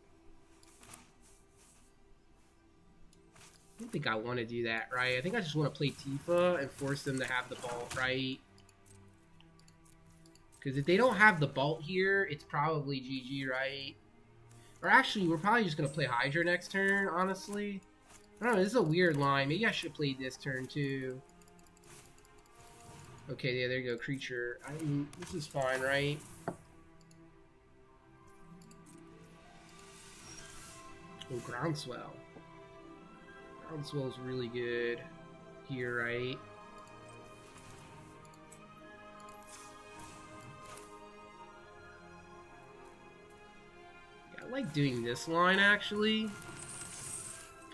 I don't think I want to do that, right? I think I just want to play Tifa and force them to have the bolt, right? Because if they don't have the bolt here, it's probably GG, right? Or actually, we're probably just going to play Hydra next turn, honestly. I don't know, this is a weird line. Maybe I should have played this turn, too. Okay, yeah, there you go, creature. I mean, this is fine, right? Oh, Groundswell. Groundswell's really good here, right? Yeah, I like doing this line, actually.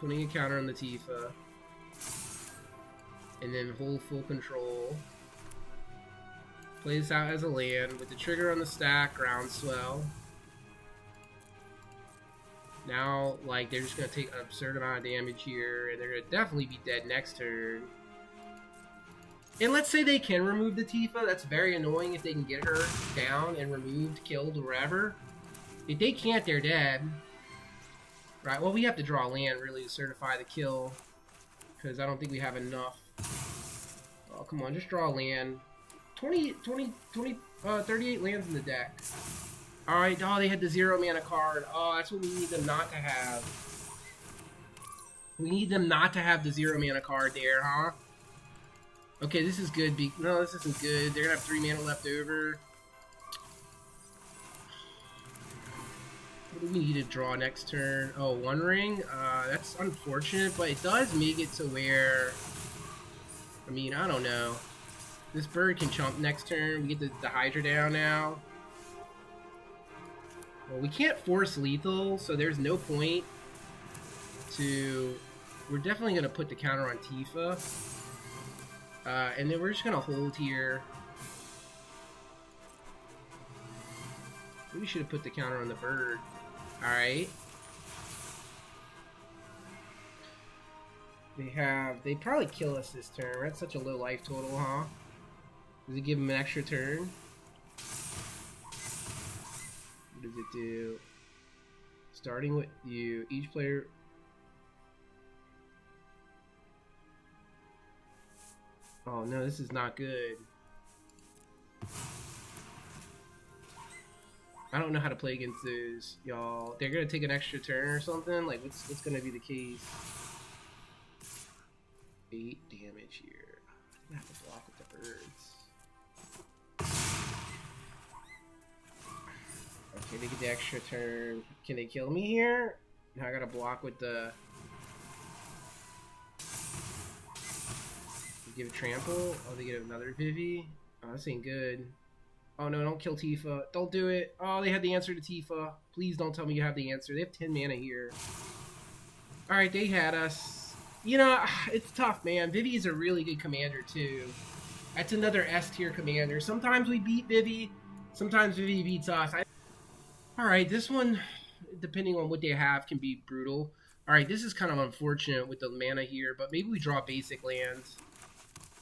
putting a counter on the Tifa. And then hold full control. Play this out as a land with the trigger on the stack, Groundswell. Now, like, they're just going to take an absurd amount of damage here, and they're going to definitely be dead next turn. And let's say they can remove the Tifa. That's very annoying if they can get her down and removed, killed, wherever. If they can't, they're dead. Right, well, we have to draw land, really, to certify the kill. Because I don't think we have enough. Oh, come on, just draw land. 38 lands in the deck. Alright, oh, they had the 0 mana card. Oh, that's what we need them not to have. We need them not to have the 0 mana card there, huh? Okay, this is good. No, this isn't good. They're gonna have 3 mana left over. What do we need to draw next turn? Oh, 1 ring? That's unfortunate, but it does make it to where... I mean, I don't know. This bird can chump next turn. We get the Hydra down now. Well, we can't force lethal, so there's no point to... We're definitely going to put the counter on Tifa. And then we're just going to hold here. We should have put the counter on the bird. Alright. They probably kill us this turn. We're at such a low life total, huh? Does it give them an extra turn? What does it do? Starting with you, each player... Oh no, this is not good. I don't know how to play against those, y'all. They're gonna take an extra turn or something? Like, what's gonna be the case? 8 damage here. I have to block with the birds. Okay, they get the extra turn. Can they kill me here? Now I gotta block with the... Give a trample. Oh, they get another Vivi. Oh, this ain't good. Oh no, don't kill Tifa. Don't do it. Oh, they had the answer to Tifa. Please don't tell me you have the answer. They have 10 mana here. Alright, they had us. You know, it's tough, man. Vivi's a really good commander, too. That's another S-tier commander. Sometimes we beat Vivi. Sometimes Vivi beats us. Alright, this one, depending on what they have, can be brutal. Alright, this is kind of unfortunate with the mana here, but maybe we draw basic lands.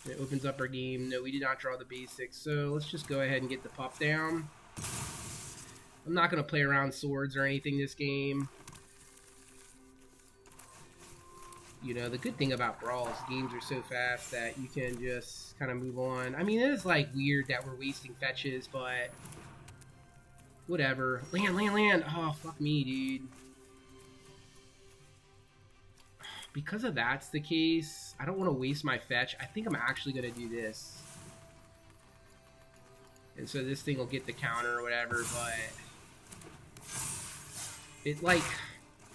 It opens up our game. No, we did not draw the basics, so let's just go ahead and get the pup down. I'm not going to play around swords or anything this game. You know, the good thing about Brawl is games are so fast that you can just kind of move on. I mean, it is, like, weird that we're wasting fetches, but... Whatever. Land! Oh, fuck me, dude. Because of that's the case, I don't want to waste my fetch. I think I'm actually going to do this. And so this thing will get the counter or whatever, but... It, like,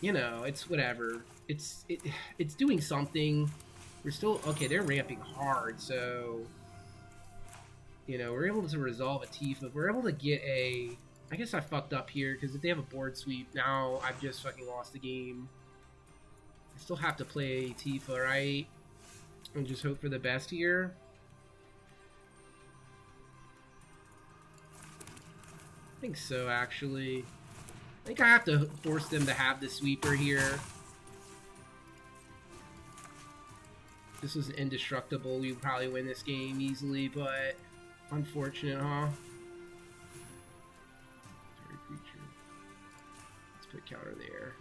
you know, it's whatever. It's doing something. We're still... Okay, they're ramping hard, so... You know, we're able to resolve a Tifa. We're able to get a... I guess I fucked up here, because if they have a board sweep, now I've just fucking lost the game. I still have to play Tifa, right? And just hope for the best here. I think so, actually. I think I have to force them to have the sweeper here. This was indestructible. We would probably win this game easily, but unfortunate, huh? Creature. Let's put counter there.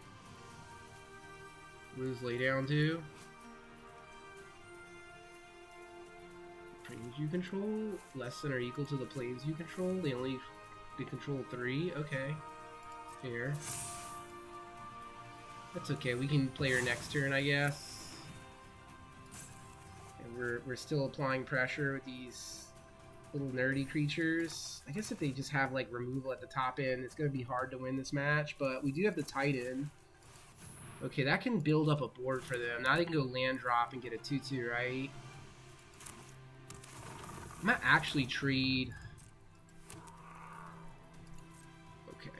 What does lay down to? Planes you control less than or equal to the planes you control. They only control 3. Okay, fair. That's okay. We can play her next turn, I guess. And we're still applying pressure with these little nerdy creatures. I guess if they just have like removal at the top end, it's going to be hard to win this match. But we do have the Titan. Okay, that can build up a board for them. Now they can go land drop and get a 2/2, right? I might actually trade. Okay.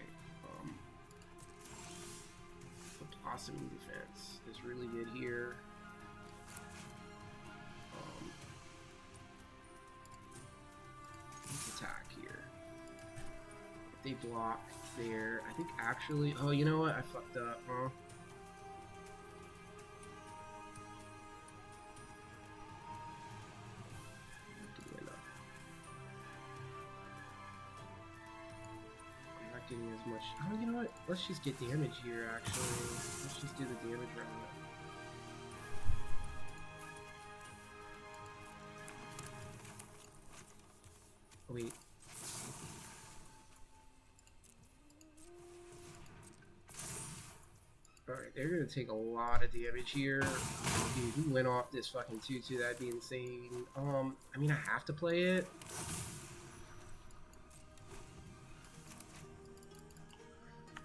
Blossoming Defense is really good here. Let's attack here. If they block there, I think actually... Oh, you know what? I fucked up, huh? Getting as much. Oh, you know what? Let's just get damage here, actually. Let's just do the damage route. Oh, wait. Alright, they're gonna take a lot of damage here. Dude, we went off this fucking 2-2. That'd be insane. I mean, I have to play it.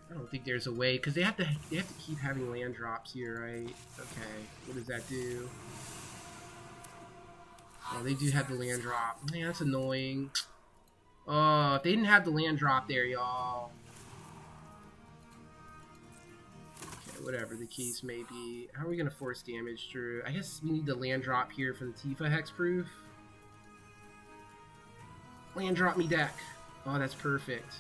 I don't think there's a way, because they have to keep having land drops here, right? Okay, what does that do? Oh, they do have the land drop. Man, that's annoying. Oh, if they didn't have the land drop there, y'all. Okay, whatever the case may be. How are we gonna force damage through? I guess we need the land drop here for the Tifa hexproof. Land drop me deck. Oh, that's perfect.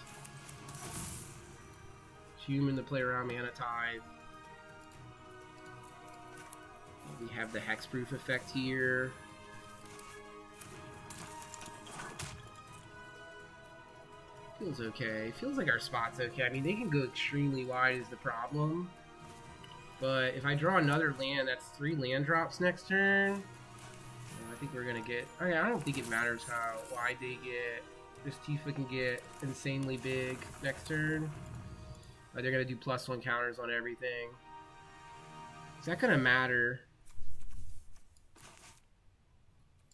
Human to play around Mana Tithe. We have the hexproof effect here. Feels okay. Feels like our spot's okay. I mean, they can go extremely wide is the problem. But if I draw another land, that's 3 land drops next turn. I think we're gonna get... I don't think it matters how wide they get. This Tifa can get insanely big next turn. They're going to do +1 counters on everything. Is that going to matter?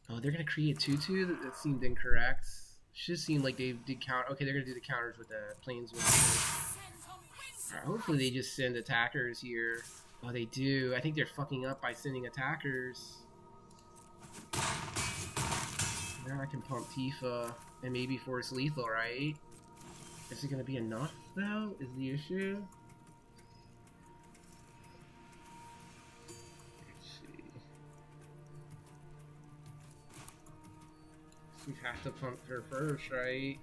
Oh, they're going to create 2-2? That seemed incorrect. Should seem like they did count. Okay, they're going to do the counters with the Planeswalker. Alright, hopefully they just send attackers here. Oh, they do. I think they're fucking up by sending attackers. Now I can pump Tifa and maybe force lethal, right? Is it going to be enough, though, is the issue? Let's see. We have to pump her first, right?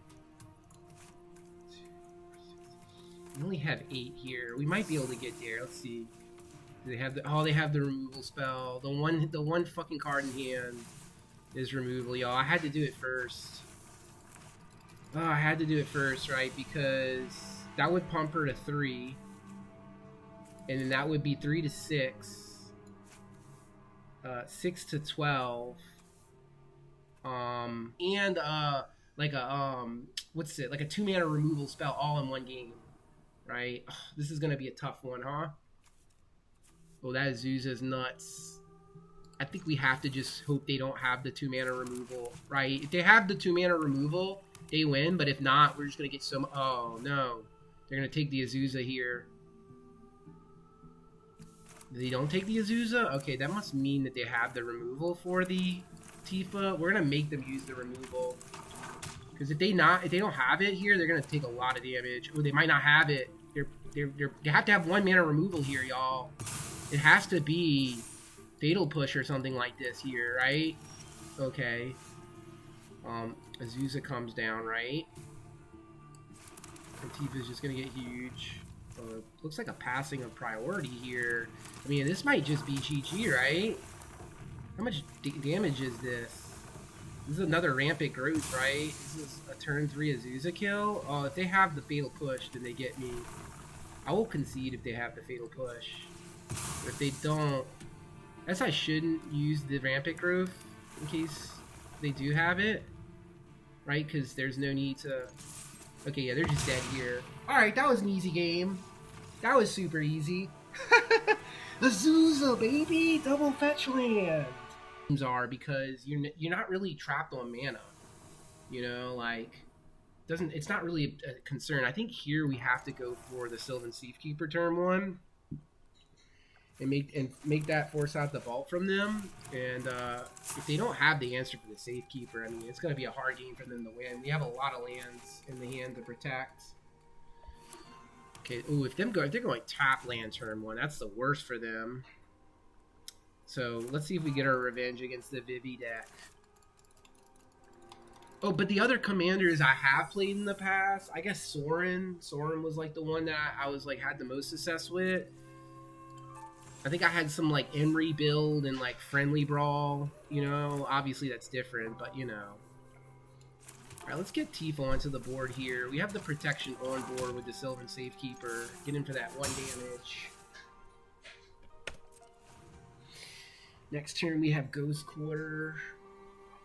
We only have 8 here. We might be able to get there. Let's see. Do they have the... Oh, they have the removal spell. The one fucking card in hand is removal, y'all. I had to do it first. Oh, I had to do it first, right? Because that would pump her to 3. And then that would be 3 to 6. 6 to 12. And like a what's it? Like a 2-mana removal spell all in one game. Right? Ugh, this is gonna be a tough one, huh? Oh, that Urza's nuts. I think we have to just hope they don't have the 2-mana removal, right? If they have the 2-mana removal, they win, but if not, we're just gonna get some... Oh, no. They're gonna take the Urza here. They don't take the Urza? Okay, that must mean that they have the removal for the Tifa. We're gonna make them use the removal. Because if they don't have it here, they're gonna take a lot of damage. Oh, they might not have it. They have to have 1 mana removal here, y'all. It has to be Fatal Push or something like this here, right? Okay. Urza comes down, right? And Tifa's just gonna get huge. Looks like a passing of priority here. I mean, this might just be GG, right? How much damage is this? This is another Rampant Growth, right? This is a turn 3 Urza kill. Oh, if they have the Fatal Push, then they get me. I will concede if they have the Fatal Push. But if they don't, I guess I shouldn't use the Rampant Growth in case they do have it. Right? Because there's no need to... Okay, yeah, they're just dead here. Alright, that was an easy game. That was super easy. Urza, baby! Double fetch land! Are because you're not really trapped on mana. You know, like... it's not really a concern. I think here we have to go for the Sylvan Safekeeper turn 1. And make that force out the vault from them. And if they don't have the answer for the Safekeeper, I mean, it's going to be a hard game for them to win. We have a lot of lands in the hand to protect. Okay, ooh, if they're going top land turn 1, that's the worst for them. So let's see if we get our revenge against the Vivi deck. Oh, but the other commanders I have played in the past, I guess Sorin was like the one that I was like had the most success with. I think I had some like Emery build and like friendly Brawl, you know. Obviously that's different, but you know. Alright, let's get Tifa onto the board here. We have the protection on board with the Sylvan Safekeeper. Get in for that 1 damage. Next turn we have Ghost Quarter.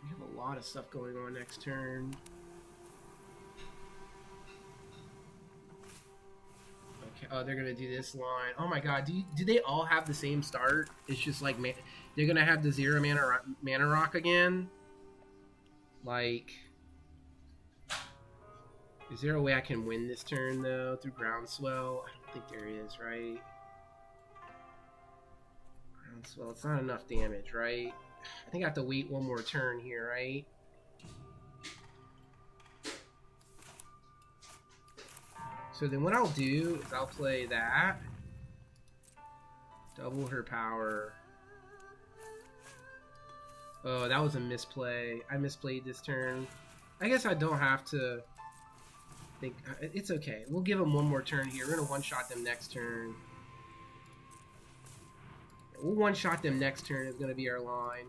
We have a lot of stuff going on next turn. Okay, oh, they're gonna do this line. Oh my god, do they all have the same start? It's just like, they're gonna have the 0 mana rock again? Like, is there a way I can win this turn though through Groundswell? I don't think there is, right? Groundswell, it's not enough damage, right? I think I have to wait 1 more turn here, right? So then what I'll do is I'll play that. Double her power. Oh, that was a misplay. I misplayed this turn. I guess I don't have to think. It's okay. We'll give them 1 more turn here. We're going to one-shot them next turn. We'll one-shot them next turn is going to be our line.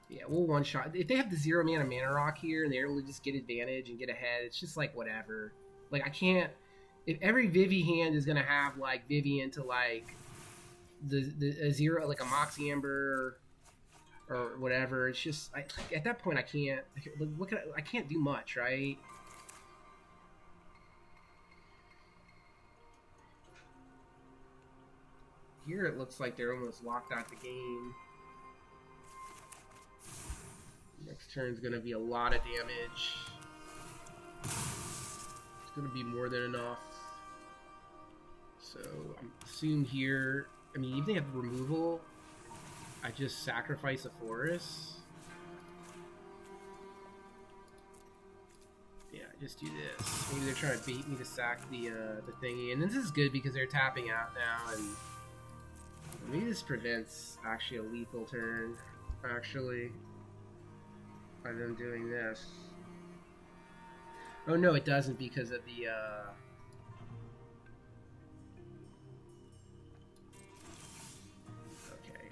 Yeah, we'll one-shot. If they have the 0 mana rock here and they're able to just get advantage and get ahead, it's just like whatever. Like I can't. If every Vivi hand is going to have like Vivi into like a 0, like a Mox Amber or whatever, it's just at that point I can't. Look at I can't do much, right? Here it looks like they're almost locked out the game. Next turn's going to be a lot of damage. It's going to be more than enough. So I'm assuming here, I mean, if they have removal, I just sacrifice a forest. Yeah, I just do this. Maybe they're trying to bait me to sack the thingy. And this is good because they're tapping out now, and maybe this prevents actually a lethal turn, actually, by them doing this. Oh no, it doesn't because of the okay,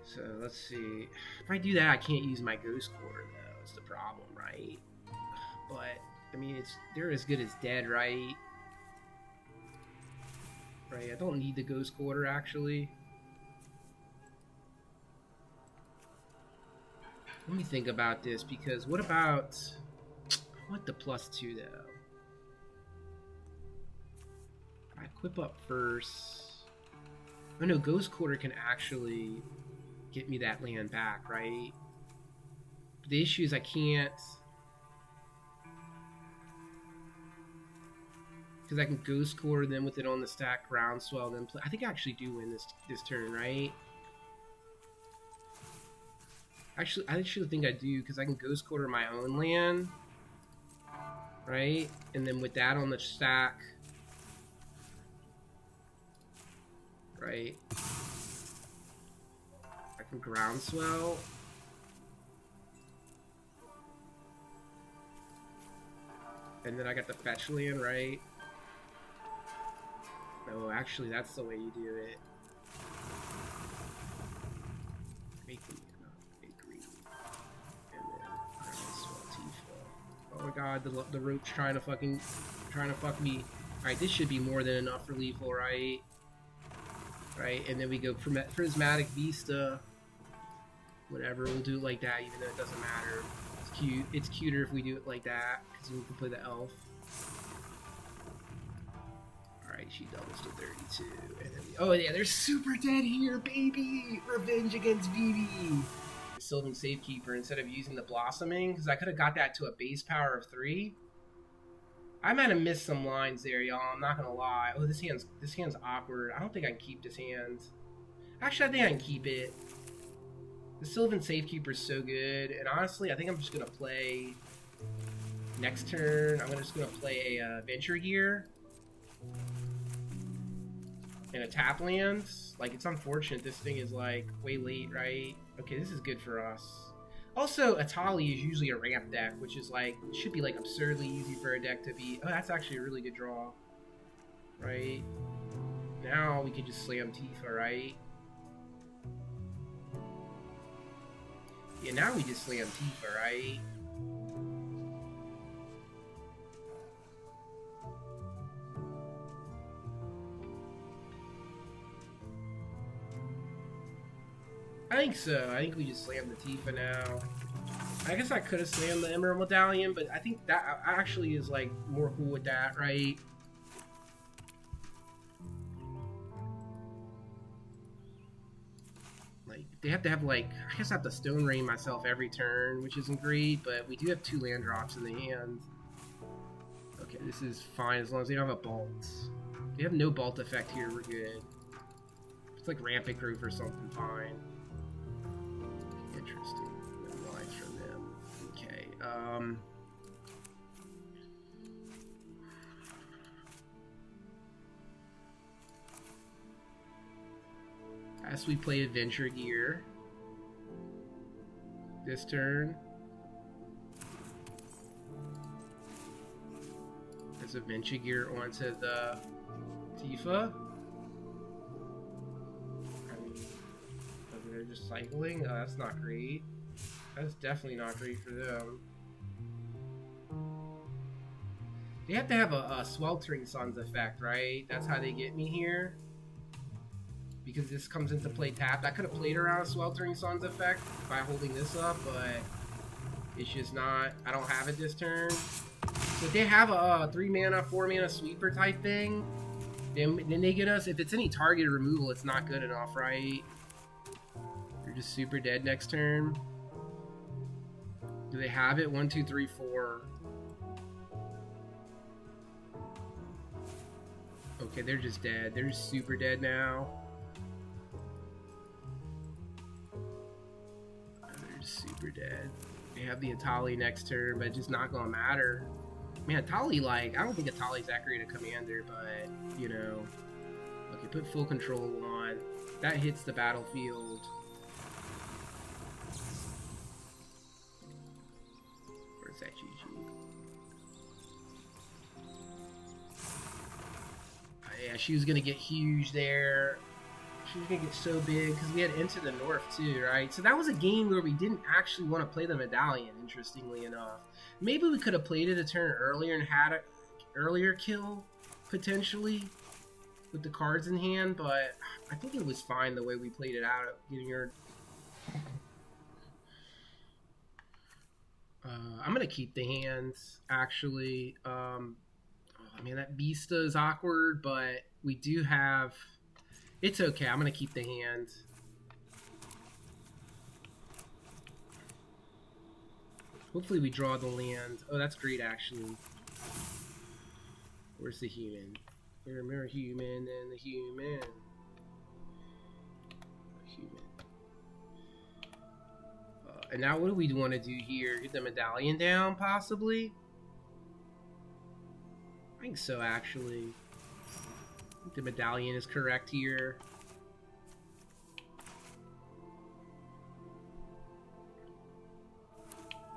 so let's see. If I do that, I can't use my Ghost Quarter though. It's the problem, right? But I mean, they're as good as dead, right? Right, I don't need the Ghost Quarter, actually. Let me think about this, because what about... I want the +2, though. I equip up first. Oh no, Ghost Quarter can actually get me that land back, right? But the issue is I can't... Because I can Ghost Quarter, then with it on the stack, Groundswell, then play. I think I actually do win this turn, right? Actually, I actually think I do, because I can Ghost Quarter my own land, right? And then with that on the stack, right? I can Groundswell. And then I got the fetch land, right? No, actually, that's the way you do it. Make green. And then Groundswell Tifa. Oh my god, the roach trying to fuck me. Alright, this should be more than enough for lethal, right? Right, and then we go Prismatic Vista. Whatever, we'll do it like that, even though it doesn't matter. It's cute. It's cuter if we do it like that, because we can play the elf. Alright, she doubles to 32. And then oh yeah, they're super dead here, baby! Revenge against Vivi! Sylvan Safekeeper instead of using the Blossoming, because I could have got that to a base power of 3. I might have missed some lines there, y'all. I'm not gonna lie. Oh, this hand's awkward. I don't think I can keep this hand. Actually, I think I can keep it. The Sylvan Safekeeper is so good, and honestly, I think I'm just gonna play next turn. I'm just gonna play a Venture Gear and a tap land. Like, it's unfortunate this thing is like way late, right? Okay, this is good for us. Also, Atali is usually a ramp deck, which is like should be like absurdly easy for a deck to beat. Oh, that's actually a really good draw, right? Now we can just slam Tifa, right? Yeah, now we just slam Tifa, right? I think so. I think we just slammed the Tifa now. I guess I could have slammed the Emerald Medallion, but I think that actually is like more cool with that, right? Like, they have to have like, I guess I have to Stone Rain myself every turn, which isn't great, but we do have 2 land drops in the hand. Okay, this is fine as long as they don't have a Bolt. If they have no Bolt effect here, we're good. It's like Rampant Growth or something, fine. Interesting. No lines from them. Okay. As we play Adventure Gear this turn. As Adventure Gear onto the Tifa. They're just cycling? Oh, that's not great. That's definitely not great for them. They have to have a Sweltering Suns effect, right? That's how they get me here. Because this comes into play tapped. I could have played around a Sweltering Suns effect by holding this up, but it's just not. I don't have it this turn. So if they have a 3 mana, 4 mana sweeper type thing, then they get us. If it's any targeted removal, it's not good enough, right? They're just super dead next turn. Do they have it? 1, 2, 3, 4. Okay, they're just dead. They're just super dead now. They're just super dead. They have the Atali next turn, but it's just not gonna matter. Man, Atali, like, I don't think Atali's that great a commander, but, you know. Okay, put full control on. That hits the battlefield. Where's that GG? Yeah, she was gonna get huge there. She was gonna get so big because we had Into the North too, right? So that was a game where we didn't actually want to play the Medallion, interestingly enough. Maybe we could have played it a turn earlier and had an earlier kill, potentially, with the cards in hand, but I think it was fine the way we played it out, getting her... I'm gonna keep the hands, actually. Oh man, that Vista is awkward, but we do have... It's okay, I'm gonna keep the hand. Hopefully we draw the land. Oh, that's great, actually. Where's the human? We're more human than the human. And now what do we want to do here? Get the Medallion down, possibly? I think so, actually. I think the Medallion is correct here.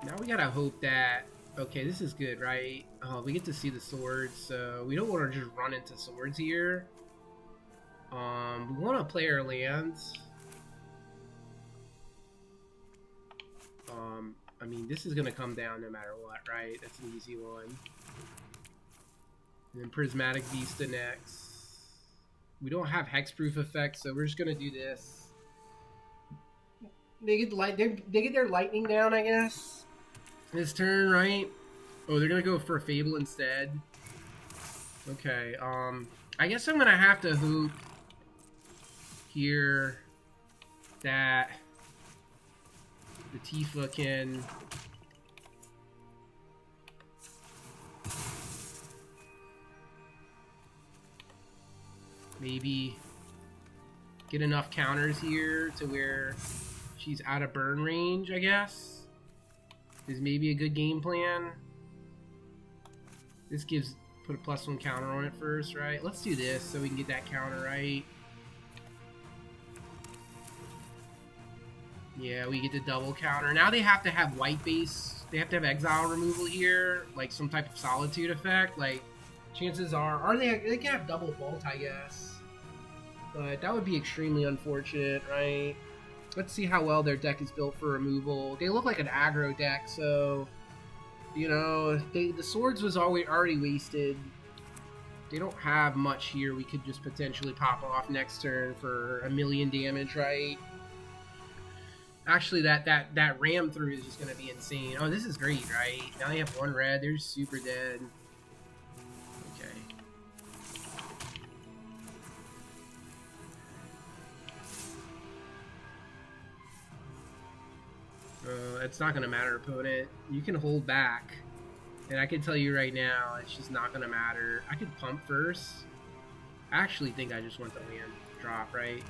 Now we gotta hope that... Okay, this is good, right? Oh, we get to see the swords, so we don't want to just run into swords here. We want to play our lands. I mean, this is going to come down no matter what, right? That's an easy one. And then Prismatic Vista next. We don't have hexproof effects, so we're just going to do this. They get their lightning down, I guess. This turn, right? Oh, they're going to go for a Fable instead. Okay, I guess I'm going to have to hope here that the Tifa can maybe get enough counters here to where she she's out of burn range, I guess. Is maybe a good game plan. This gives, put a +1 counter on it first, right? Let's do this so we can get that counter right. Yeah, we get the double counter. Now they have to have white base. They have to have exile removal here, like some type of solitude effect. Like, chances are they can have double bolt, I guess. But that would be extremely unfortunate, right? Let's see how well their deck is built for removal. They look like an aggro deck, so you know, the swords was already wasted. They don't have much here. We could just potentially pop off next turn for 1,000,000 damage, right? Actually, that ram through is just going to be insane. Oh, this is great, right? Now they have 1 red. They're super dead. Okay. It's not going to matter, opponent. You can hold back. And I can tell you right now, it's just not going to matter. I could pump first. I actually think I just want the land drop, right?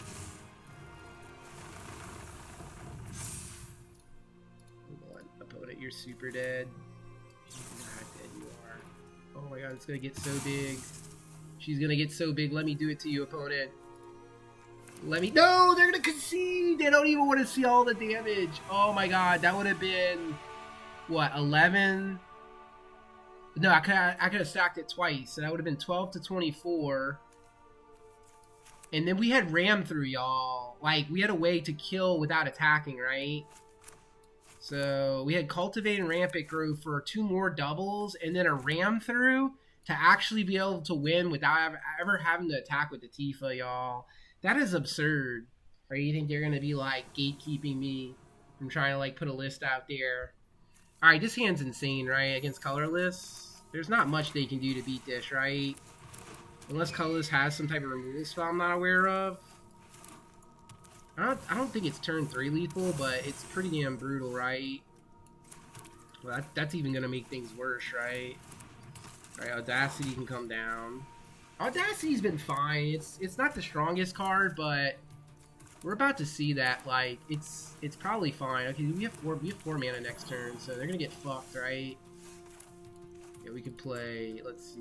Opponent, you're super dead. God, dead you are. Oh my god, it's gonna get so big. She's gonna get so big. Let me do it to you, opponent. Let me. No, they're gonna concede. They don't even want to see all the damage. Oh my god, that would have been what, 11? No, I could have stacked it twice, so that would have been 12 to 24. And then we had ram through, y'all. Like, we had a way to kill without attacking, right? So we had Cultivate and Rampant Growth for 2 more doubles, and then a ram through to actually be able to win without ever having to attack with the Tifa, y'all. That is absurd. Or you think they're gonna be like gatekeeping me from trying to like put a list out there? All right, this hand's insane, right? Against colorless, there's not much they can do to beat this, right? Unless colorless has some type of removal spell I'm not aware of. I don't think it's turn 3 lethal, but it's pretty damn brutal, right? Well, that's even gonna make things worse, right? All right, Audacity can come down. Audacity's been fine. It's not the strongest card, but we're about to see that. Like, it's probably fine. Okay, we have 4 mana next turn, so they're gonna get fucked, right? Yeah, we could play. Let's see.